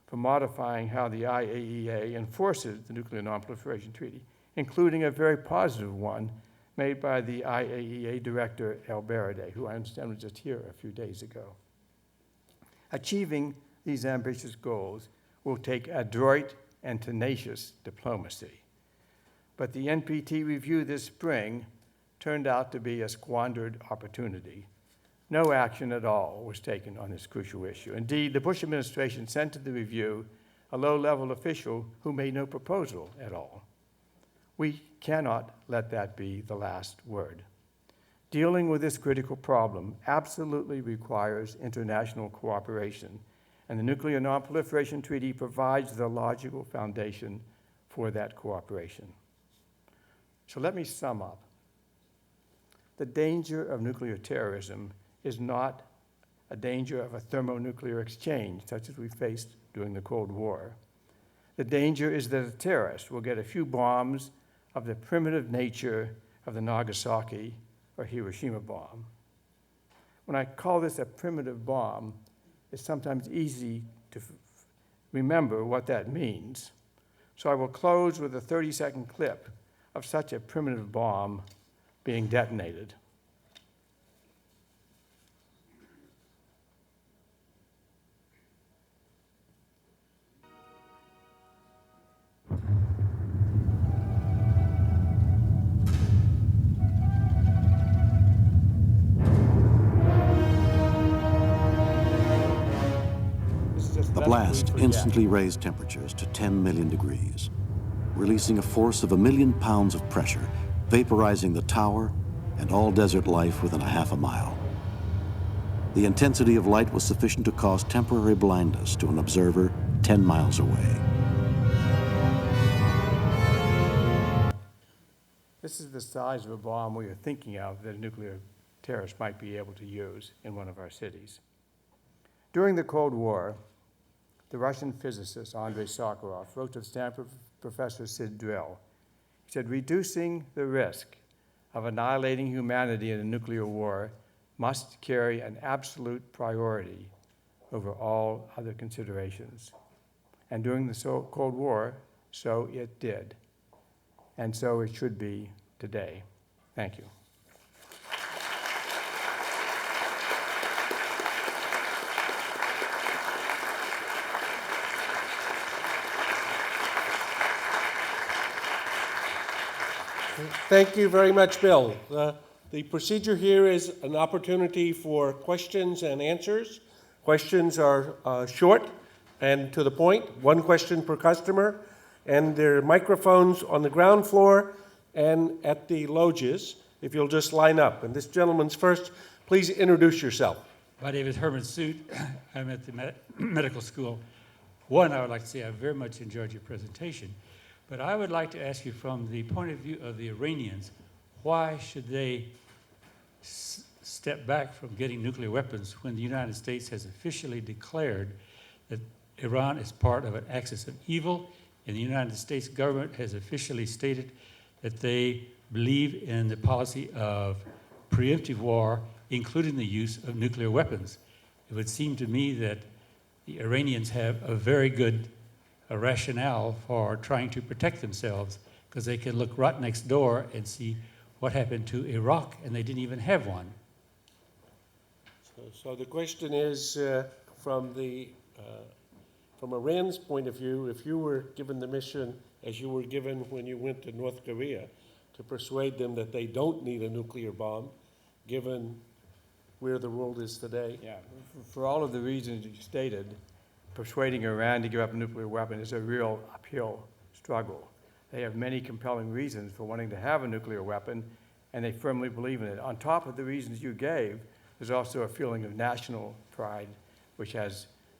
for modifying how the IAEA enforces the Nuclear Nonproliferation Treaty, including a very positive one made by the IAEA Director El Baradei, who I understand was just here a few days ago. Achieving these ambitious goals will take adroit and tenacious diplomacy. But the NPT review this spring turned out to be a squandered opportunity. No action at all was taken on this crucial issue. Indeed, the Bush administration sent to the review a low-level official who made no proposal at all. We cannot let that be the last word. Dealing with this critical problem absolutely requires international cooperation, and the Nuclear Nonproliferation Treaty provides the logical foundation for that cooperation. So let me sum up. The danger of nuclear terrorism is not a danger of a thermonuclear exchange, such as we faced during the Cold War. The danger is that a terrorist will get a few bombs of the primitive nature of the Nagasaki or Hiroshima bomb. When I call this a primitive bomb, it's sometimes easy to remember what that means. So I will close with a 30-second clip of such a primitive bomb being detonated. The blast instantly raised temperatures to 10 million degrees, releasing a force of 1 million pounds of pressure, vaporizing the tower and all desert life within a half a mile. The intensity of light was sufficient to cause temporary blindness to an observer 10 miles away. This is the size of a bomb we are thinking of that a nuclear terrorist might be able to use in one of our cities. During the Cold War, the Russian physicist Andrei Sakharov wrote to Stanford professor Sid Drill. He said, reducing the risk of annihilating humanity in a nuclear war must carry an absolute priority over all other considerations. And during the Cold War, so it did. And so it should be today. Thank you. Thank you very much, Bill. The procedure here is an opportunity for questions and answers. Questions are short and to the point, one question per customer, and there are microphones on the ground floor and at the loges, if you'll just line up. And this gentleman's first. Please introduce yourself. My name is Herman Soot. I'm at the medical school. One, I would like to say I very much enjoyed your presentation. But I would like to ask you from the point of view of the Iranians, why should they step back from getting nuclear weapons when the United States has officially declared that Iran is part of an axis of evil, and the United States government has officially stated that they believe in the policy of preemptive war, including the use of nuclear weapons? It would seem to me that the Iranians have a very good rationale for trying to protect themselves, because they can look right next door and see what happened to Iraq, and they didn't even have one. So the question is, from Iran's point of view, if you were given the mission as you were given when you went to North Korea to persuade them that they don't need a nuclear bomb, given where the world is today. Yeah, for all of the reasons you stated, persuading Iran to give up a nuclear weapon is a real uphill struggle. They have many compelling reasons for wanting to have a nuclear weapon, and they firmly believe in it. On top of the reasons you gave, there's also a feeling of national pride,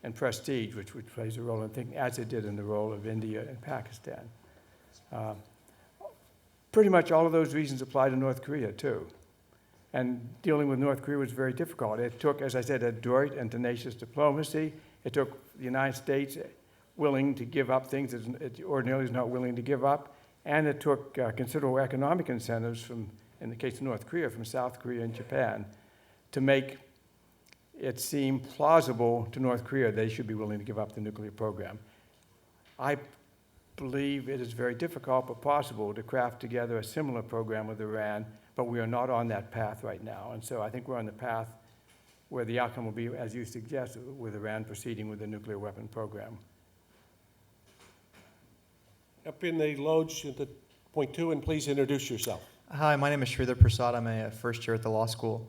and prestige, which plays a role in thinking, as it did in the role of India and Pakistan. Pretty much all of those reasons apply to North Korea, too. And dealing with North Korea was very difficult. It took, as I said, adroit and tenacious diplomacy. It took the United States willing to give up things that it ordinarily is not willing to give up. And it took considerable economic incentives from, in the case of North Korea, from South Korea and Japan, to make it seem plausible to North Korea they should be willing to give up the nuclear program. I believe it is very difficult but possible to craft together a similar program with Iran, but we are not on that path right now. And so I think we're on the path where the outcome will be, as you suggest, with Iran proceeding with the nuclear weapon program. Up in the lodge at the point 2, and please introduce yourself. Hi, my name is Sridhar Prasad. I'm a first year at the law school.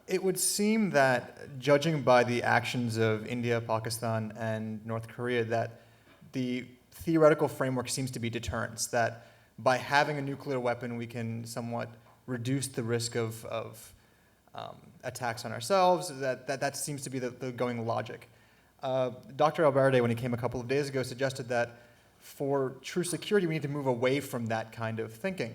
It would seem that, judging by the actions of India, Pakistan, and North Korea, that the theoretical framework seems to be deterrence, that by having a nuclear weapon, we can somewhat reduce the risk of attacks on ourselves. That seems to be the going logic. Dr. Albarde, when he came a couple of days ago, suggested that for true security, we need to move away from that kind of thinking.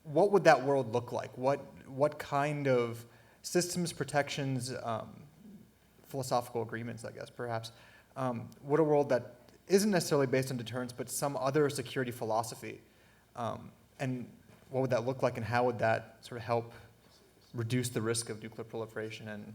What would that world look like? What kind of systems, protections, philosophical agreements, I guess, perhaps, would a world that isn't necessarily based on deterrence, but some other security philosophy, and what would that look like, and how would that sort of help reduce the risk of nuclear proliferation and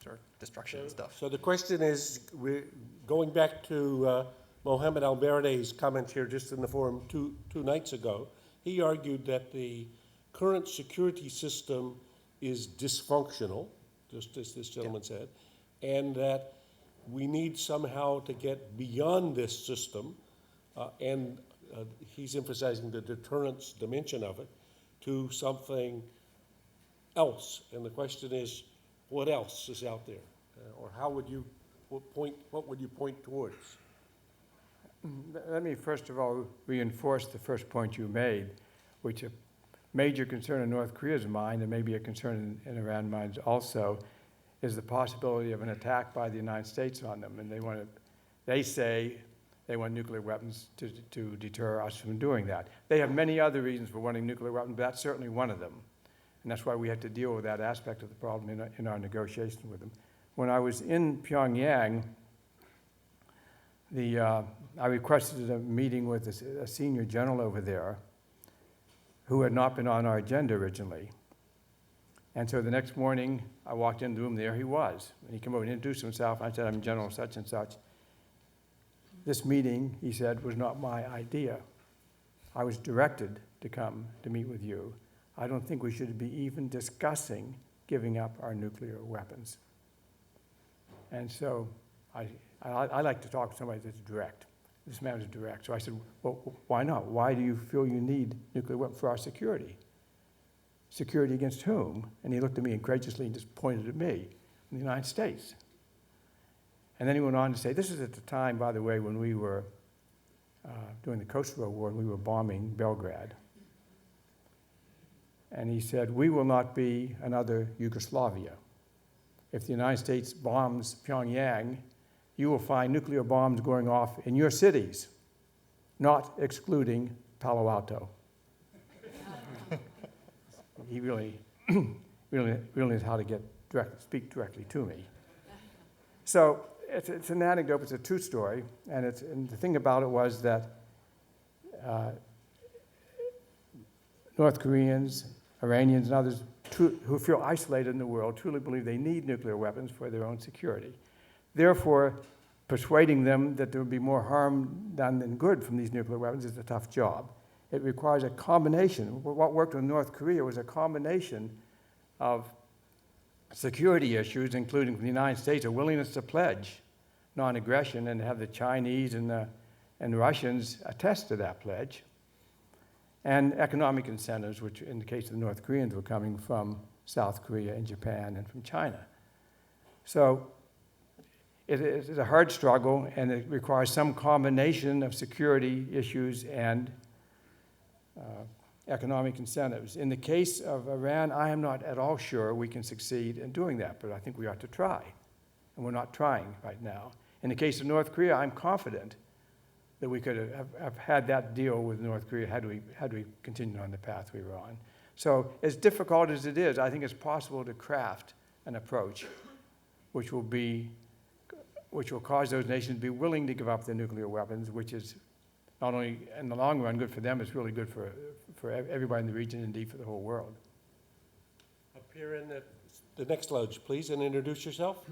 sort of destruction and stuff? So the question is, we're going back to Mohammed Albarde's comment here just in the forum two nights ago. He argued that the current security system is dysfunctional, just as this gentleman said, and that we need somehow to get beyond this system, and he's emphasizing the deterrence dimension of it, to something else. And the question is, what else is out there? Or how would you what would you point towards? Let me first of all reinforce the first point you made, which a major concern in North Korea's mind, and maybe a concern in Iran's mind also, is the possibility of an attack by the United States on them. And they say they want nuclear weapons to deter us from doing that. They have many other reasons for wanting nuclear weapons, but that's certainly one of them. And that's why we have to deal with that aspect of the problem in our negotiations with them. When I was in Pyongyang, I requested a meeting with a senior general over there who had not been on our agenda originally. And so the next morning, I walked into the room, there he was. And he came over and introduced himself. I said, I'm General such and such. This meeting, he said, was not my idea. I was directed to come to meet with you. I don't think we should be even discussing giving up our nuclear weapons. And so I like to talk to somebody that's direct. This man was direct. So I said, well, why not? Why do you feel you need nuclear weapons for our security? Security against whom? And he looked at me incredulously and just pointed at me, in the United States. And then he went on to say, this is at the time, by the way, when we were doing the Kosovo War and we were bombing Belgrade. And he said, we will not be another Yugoslavia. If the United States bombs Pyongyang, you will find nuclear bombs going off in your cities, not excluding Palo Alto. He really knows how to speak directly to me. So it's an anecdote, it's a true story, and the thing about it was that North Koreans, Iranians, and others who feel isolated in the world truly believe they need nuclear weapons for their own security. Therefore, persuading them that there would be more harm done than good from these nuclear weapons is a tough job. It requires a combination. What worked with North Korea was a combination of security issues, including from the United States, a willingness to pledge non-aggression and have the Chinese and the Russians attest to that pledge, and economic incentives, which in the case of the North Koreans were coming from South Korea and Japan and from China. So it is a hard struggle, and it requires some combination of security issues and economic incentives. In the case of Iran, I am not at all sure we can succeed in doing that, but I think we ought to try, and we're not trying right now. In the case of North Korea, I'm confident that we could have had that deal with North Korea had we continued on the path we were on. So as difficult as it is, I think it's possible to craft an approach which will cause those nations to be willing to give up their nuclear weapons, which is not only in the long run good for them, it's really good for everybody in the region, indeed for the whole world. Up here in the next lodge, please, and introduce yourself.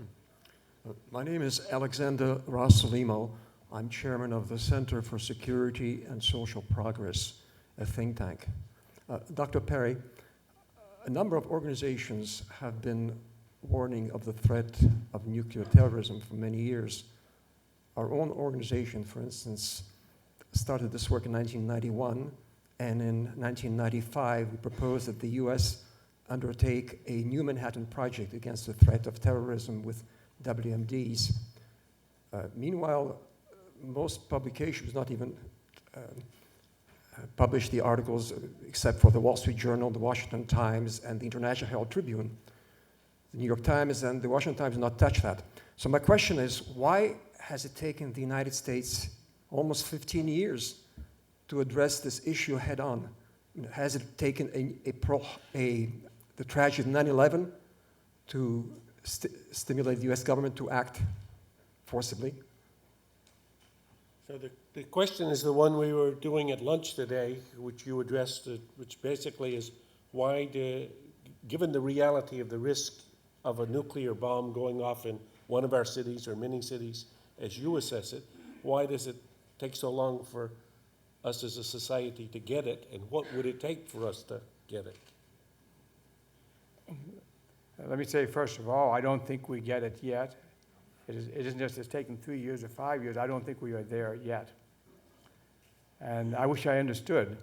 My name is Alexander Rossolimo. I'm chairman of the Center for Security and Social Progress, a think tank. Dr. Perry, a number of organizations have been warning of the threat of nuclear terrorism for many years. Our own organization, for instance, started this work in 1991, and in 1995 we proposed that the US undertake a New Manhattan Project against the threat of terrorism with WMDs. Meanwhile, most publications not even publish the articles except for the Wall Street Journal, the Washington Times, and the International Herald Tribune. The New York Times and the Washington Times not touch that. So my question is, why has it taken the United States almost 15 years to address this issue head on? Has it taken the tragedy of 9/11 to stimulate the US government to act forcibly? So the question is the one we were doing at lunch today, which you addressed, which basically is why, given the reality of the risk of a nuclear bomb going off in one of our cities or many cities, as you assess it, why does it take so long for us as a society to get it, and what would it take for us to get it? Let me say, first of all, I don't think we get it yet. It isn't just it's taken 3 years or 5 years. I don't think we are there yet. And I wish I understood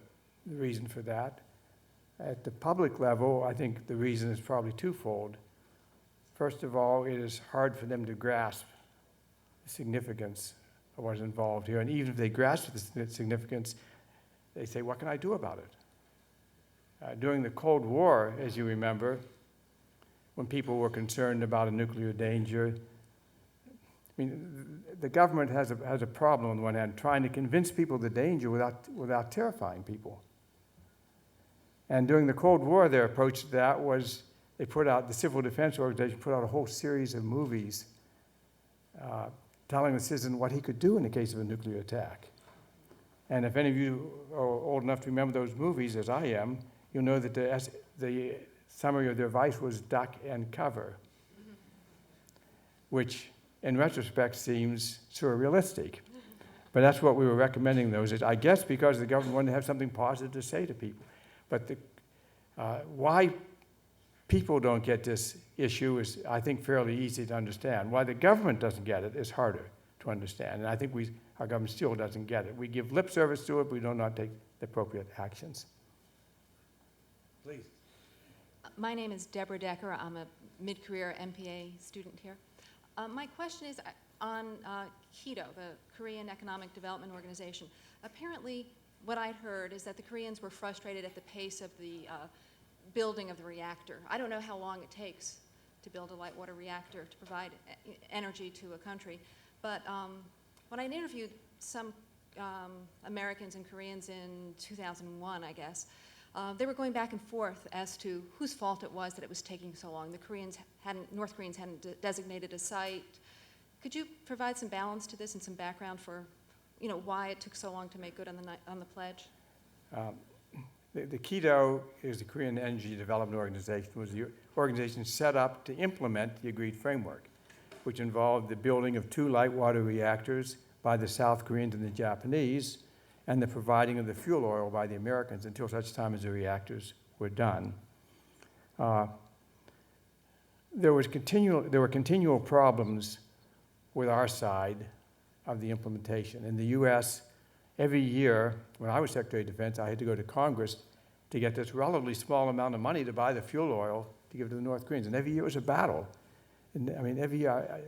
the reason for that. At the public level, I think the reason is probably twofold. First of all, it is hard for them to grasp the significance of what's involved here. And even if they grasp the significance, they say, what can I do about it? During the Cold War, as you remember, when people were concerned about a nuclear danger, I mean, the government has a problem on the one hand, trying to convince people of the danger without terrifying people. And during the Cold War, their approach to that was the Civil Defense Organization put out a whole series of movies telling the citizen what he could do in the case of a nuclear attack. And if any of you are old enough to remember those movies, as I am, you'll know that the summary of their advice was duck and cover, which in retrospect seems surrealistic. But that's what we were recommending those, I guess because the government wanted to have something positive to say to people. But why people don't get this issue is, I think, fairly easy to understand. Why the government doesn't get it is harder to understand. And I think our government still doesn't get it. We give lip service to it, but we do not take the appropriate actions. Please. My name is Deborah Decker. I'm a mid-career MPA student here. My question is on KEDO, the Korean Economic Development Organization. Apparently, what I'd heard is that the Koreans were frustrated at the pace of the building of the reactor. I don't know how long it takes to build a light water reactor to provide energy to a country, but when I interviewed some Americans and Koreans in 2001, I guess, they were going back and forth as to whose fault it was that it was taking so long. North Koreans hadn't designated a site. Could you provide some balance to this and some background for, why it took so long to make good on the pledge? The KEDO is the Korean Energy Development Organization. It was the organization set up to implement the agreed framework, which involved the building of 2 light water reactors by the South Koreans and the Japanese, and the providing of the fuel oil by the Americans until such time as the reactors were done. There were continual problems with our side of the implementation. In the US, every year, when I was Secretary of Defense, I had to go to Congress to get this relatively small amount of money to buy the fuel oil to give to the North Koreans. And every year it was a battle. And I mean, every year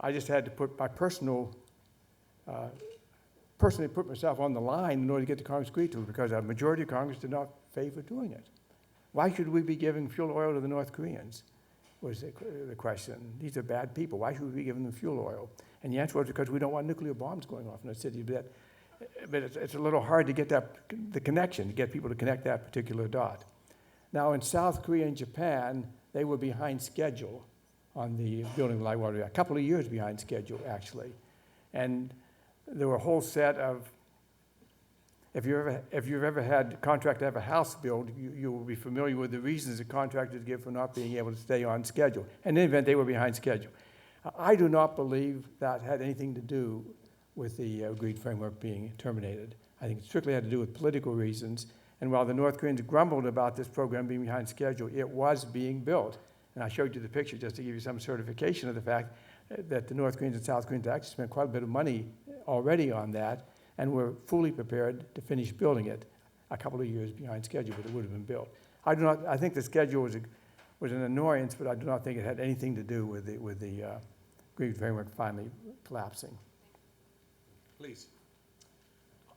I just had to put my personally put myself on the line in order to get the Congress to agree to it, because a majority of Congress did not favor doing it. Why should we be giving fuel oil to the North Koreans, was the question. These are bad people. Why should we be giving them fuel oil? And the answer was because we don't want nuclear bombs going off in the city. But it's a little hard to get the connection, to get people to connect that particular dot. Now, in South Korea and Japan, they were behind schedule on the building of the light water reactor, a couple of years behind schedule, actually. And there were a whole set of, if you've ever had a contract to have a house built, you will be familiar with the reasons the contractors give for not being able to stay on schedule. In any event, they were behind schedule. I do not believe that had anything to do with the agreed framework being terminated. I think it strictly had to do with political reasons. And while the North Koreans grumbled about this program being behind schedule, it was being built. And I showed you the picture just to give you some certification of the fact that the North Koreans and South Koreans actually spent quite a bit of money already on that, and were fully prepared to finish building it a couple of years behind schedule, but it would have been built. I think the schedule was an annoyance, but I do not think it had anything to do with the agreed framework finally collapsing. Please.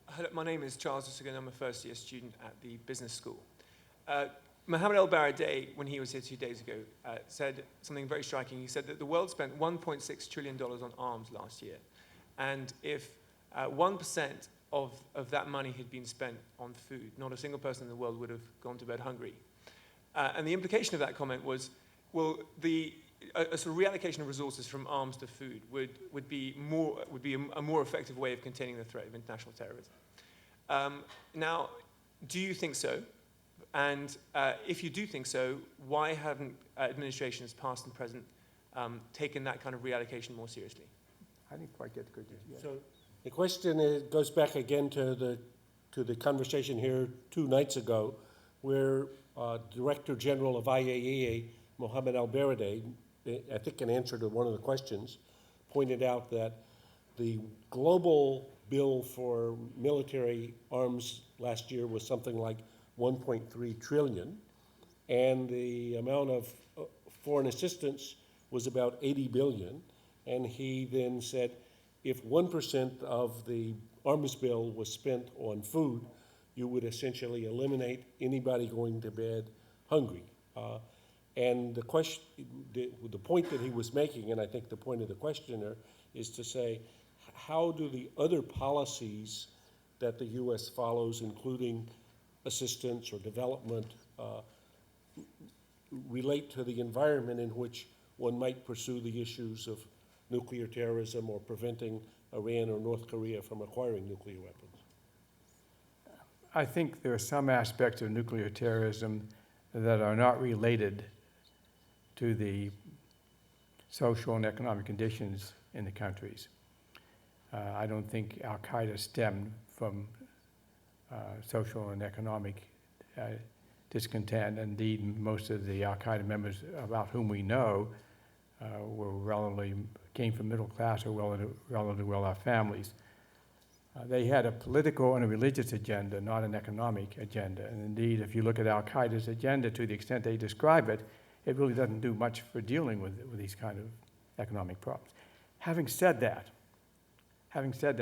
Hello, my name is Charles Usagan. I'm a first-year student at the business school. Mohammed El-Baradei, when he was here 2 days ago, said something very striking. He said that the world spent $1.6 trillion on arms last year. And if 1% of that money had been spent on food, not a single person in the world would have gone to bed hungry. And the implication of that comment was, well, a sort of reallocation of resources from arms to food would be a more effective way of containing the threat of international terrorism. Now, do you think so? And if you do think so, why haven't administrations past and present taken that kind of reallocation more seriously? I didn't quite get the good news. So the question goes back again to the conversation here 2 nights ago, where Director General of IAEA, Mohammed El-Baradei, I think in answer to one of the questions, pointed out that the global bill for military arms last year was something like 1.3 trillion, and the amount of foreign assistance was about 80 billion. And he then said, if 1% of the arms bill was spent on food, you would essentially eliminate anybody going to bed hungry. And the question, the point that he was making, and I think the point of the questioner, is to say, how do the other policies that the U.S. follows, including assistance or development, relate to the environment in which one might pursue the issues of nuclear terrorism or preventing Iran or North Korea from acquiring nuclear weapons? I think there are some aspects of nuclear terrorism that are not related to the social and economic conditions in the countries. I don't think Al-Qaeda stemmed from social and economic discontent. Indeed, most of the Al-Qaeda members about whom we know came from middle class or relatively well-off families. They had a political and a religious agenda, not an economic agenda. And indeed, if you look at Al-Qaeda's agenda to the extent they describe it, it really doesn't do much for dealing with these kind of economic problems. Having said that,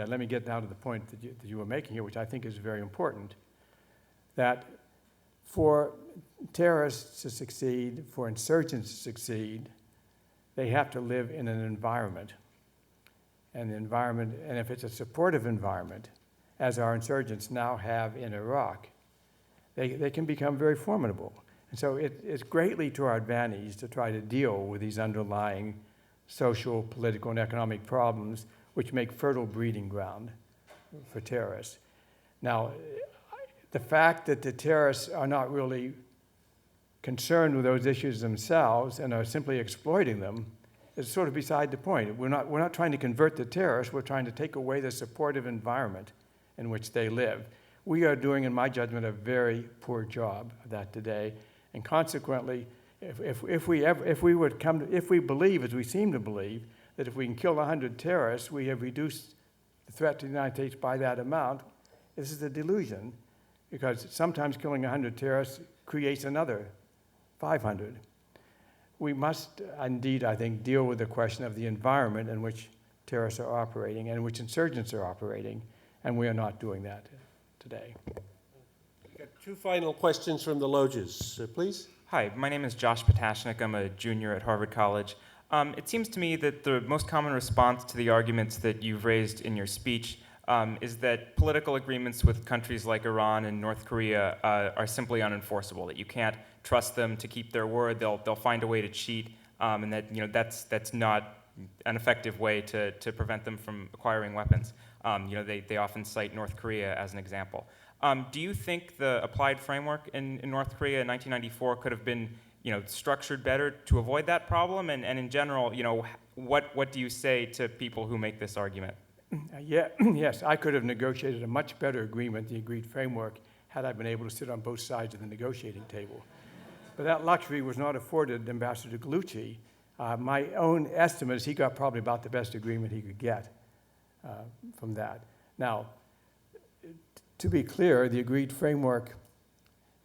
let me get now to the point that you were making here, which I think is very important, that for terrorists to succeed, for insurgents to succeed, they have to live in an environment. And the environment, and if it's a supportive environment, as our insurgents now have in Iraq, they can become very formidable. And so it's greatly to our advantage to try to deal with these underlying social, political, and economic problems which make fertile breeding ground for terrorists. Now, the fact that the terrorists are not really concerned with those issues themselves and are simply exploiting them is sort of beside the point. We're not trying to convert the terrorists, we're trying to take away the supportive environment in which they live. We are doing, in my judgment, a very poor job of that today, and consequently, if we believe, as we seem to believe, that if we can kill 100 terrorists, we have reduced the threat to the United States by that amount, this is a delusion, because sometimes killing 100 terrorists creates another 500. we must indeed, I think, deal with the question of the environment in which terrorists are operating and in which insurgents are operating, and we are not doing that today. We've got two final questions from the lodges, please. Hi, my name is Josh Potashnik. I'm a junior at Harvard College. It seems to me that the most common response to the arguments that you've raised in your speech is that political agreements with countries like Iran and North Korea are simply unenforceable, that you can't trust them to keep their word, they'll find a way to cheat, and that that's not an effective way to prevent them from acquiring weapons. They often cite North Korea as an example. Do you think the applied framework in North Korea in 1994 could have been structured better to avoid that problem? And in general, what do you say to people who make this argument? Yes, I could have negotiated a much better agreement, the agreed framework, had I been able to sit on both sides of the negotiating table. But that luxury was not afforded Ambassador Gallucci. My own estimate is he got probably about the best agreement he could get from that. Now, to be clear, the agreed framework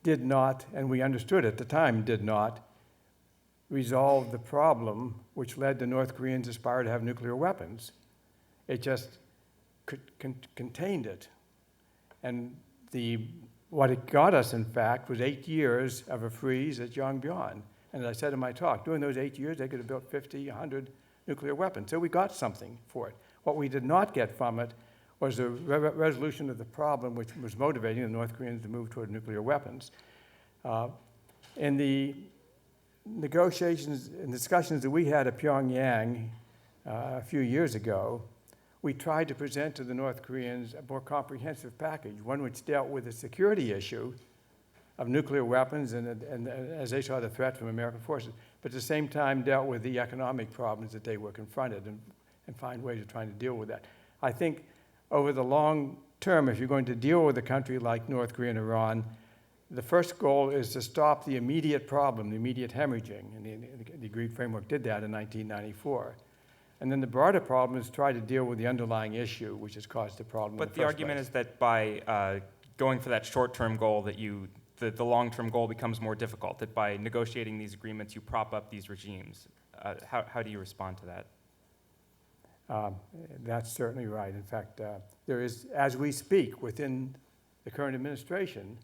did not, and we understood at the time, did not resolve the problem which led the North Koreans aspire to have nuclear weapons. It just contained it. And what it got us, in fact, was 8 years of a freeze at Yongbyon. And as I said in my talk, during those 8 years, they could have built 50, 100 nuclear weapons. So we got something for it. What we did not get from it was a resolution of the problem which was motivating the North Koreans to move toward nuclear weapons. In the negotiations and discussions that we had at Pyongyang a few years ago, we tried to present to the North Koreans a more comprehensive package, one which dealt with the security issue of nuclear weapons and as they saw the threat from American forces, but at the same time dealt with the economic problems that they were confronted and find ways of trying to deal with that. I think over the long term, if you're going to deal with a country like North Korea and Iran, the first goal is to stop the immediate problem, the immediate hemorrhaging, and the agreed framework did that in 1994. And then the broader problem is to try to deal with the underlying issue which has caused the problem. But the argument is that by going for that short-term goal, that the long-term goal becomes more difficult, that by negotiating these agreements, you prop up these regimes. How do you respond to that? That's certainly right. In fact, there is, as we speak, within the current administration,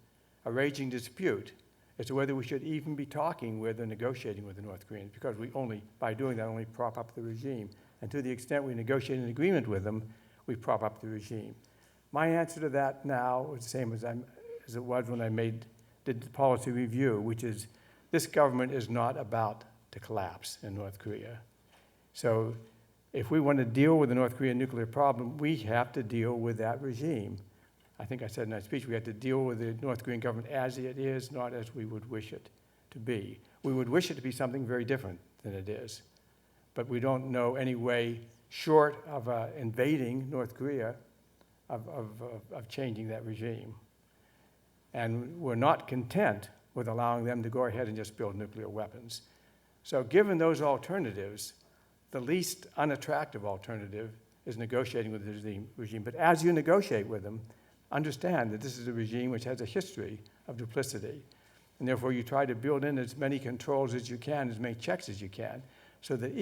a raging dispute as to whether we should even be talking with or negotiating with the North Koreans, because we only, by doing that, only prop up the regime. And to the extent we negotiate an agreement with them, we prop up the regime. My answer to that now is the same as it was when I did the policy review, which is this government is not about to collapse in North Korea. So if we want to deal with the North Korean nuclear problem, we have to deal with that regime. I think I said in that speech, we have to deal with the North Korean government as it is, not as we would wish it to be. We would wish it to be something very different than it is. But we don't know any way short of invading North Korea of changing that regime. And we're not content with allowing them to go ahead and just build nuclear weapons. So given those alternatives, the least unattractive alternative is negotiating with the regime. But as you negotiate with them, understand that this is a regime which has a history of duplicity. And therefore, you try to build in as many controls as you can, as many checks as you can, so that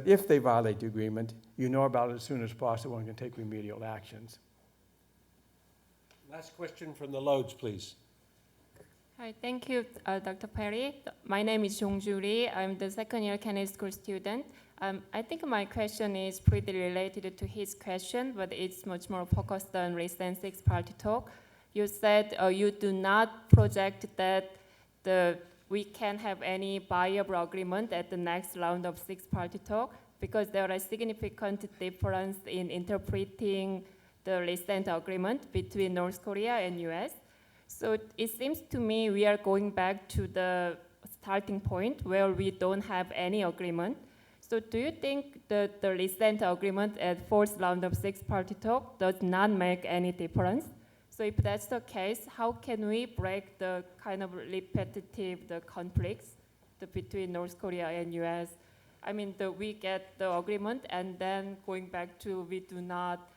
if they violate the agreement, you know about it as soon as possible and can take remedial actions. Last question from the Lodes, please. Hi, thank you, Dr. Perry. My name is Jongju Lee. I'm the second-year Kennedy School student. I think my question is pretty related to his question, but it's much more focused on recent six-party talk. You said you do not project that we can have any viable agreement at the next round of six-party talk because there are significant difference in interpreting the recent agreement between North Korea and US. So it seems to me we are going back to the starting point where we don't have any agreement. So do you think that the recent agreement at fourth round of six-party talk does not make any difference? So if that's the case, how can we break the kind of repetitive conflicts between North Korea and US? I mean, we get the agreement and then going back to we do not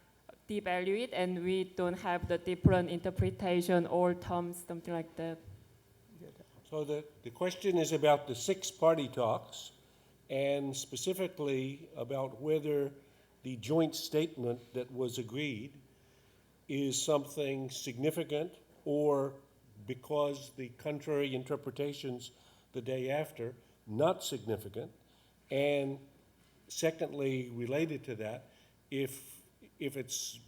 devalue it and we don't have the different interpretation or terms, something like that. So the question is about the six-party talks, and specifically about whether the joint statement that was agreed is something significant, or because the contrary interpretations the day after, not significant. And secondly, related to that, if it's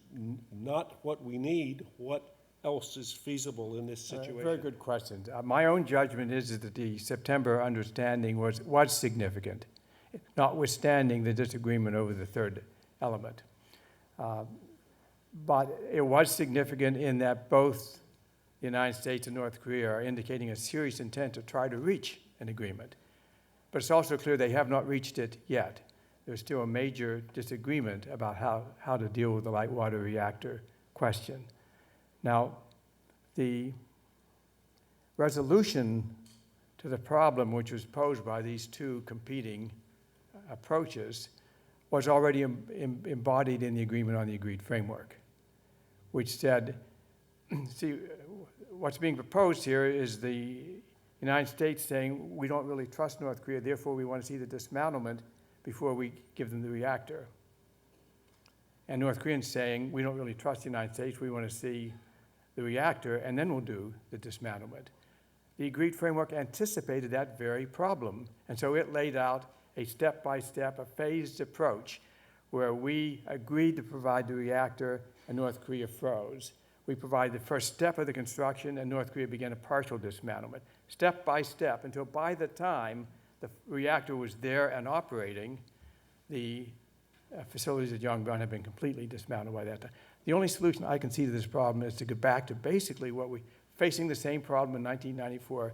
not what we need, what else is feasible in this situation? Very good question. My own judgment is that the September understanding was significant, notwithstanding the disagreement over the third element. But it was significant in that both the United States and North Korea are indicating a serious intent to try to reach an agreement. But it's also clear they have not reached it yet. There's still a major disagreement about how to deal with the light water reactor question. Now, the resolution to the problem which was posed by these two competing approaches was already embodied in the agreement on the agreed framework, which said, see, what's being proposed here is the United States saying we don't really trust North Korea, therefore we want to see the dismantlement before we give them the reactor. And North Koreans saying we don't really trust the United States, we want to see the reactor and then we'll do the dismantlement. The agreed framework anticipated that very problem, and so it laid out a step-by-step, a phased approach where we agreed to provide the reactor and North Korea froze. We provided the first step of the construction and North Korea began a partial dismantlement, step by step, until by the time the reactor was there and operating, the facilities at Yongbyon had been completely dismantled by that time. The only solution I can see to this problem is to go back to basically what we, facing the same problem in 1994,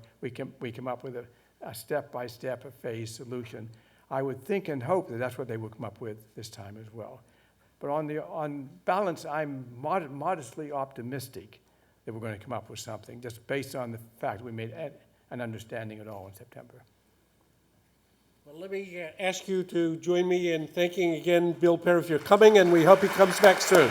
we come up with a step-by-step, a phased solution. I would think and hope that that's what they would come up with this time as well. But on balance, I'm modestly optimistic that we're going to come up with something, just based on the fact that we made an understanding at all in September. Well, let me ask you to join me in thanking again Bill Perry for coming, and we hope he comes back soon.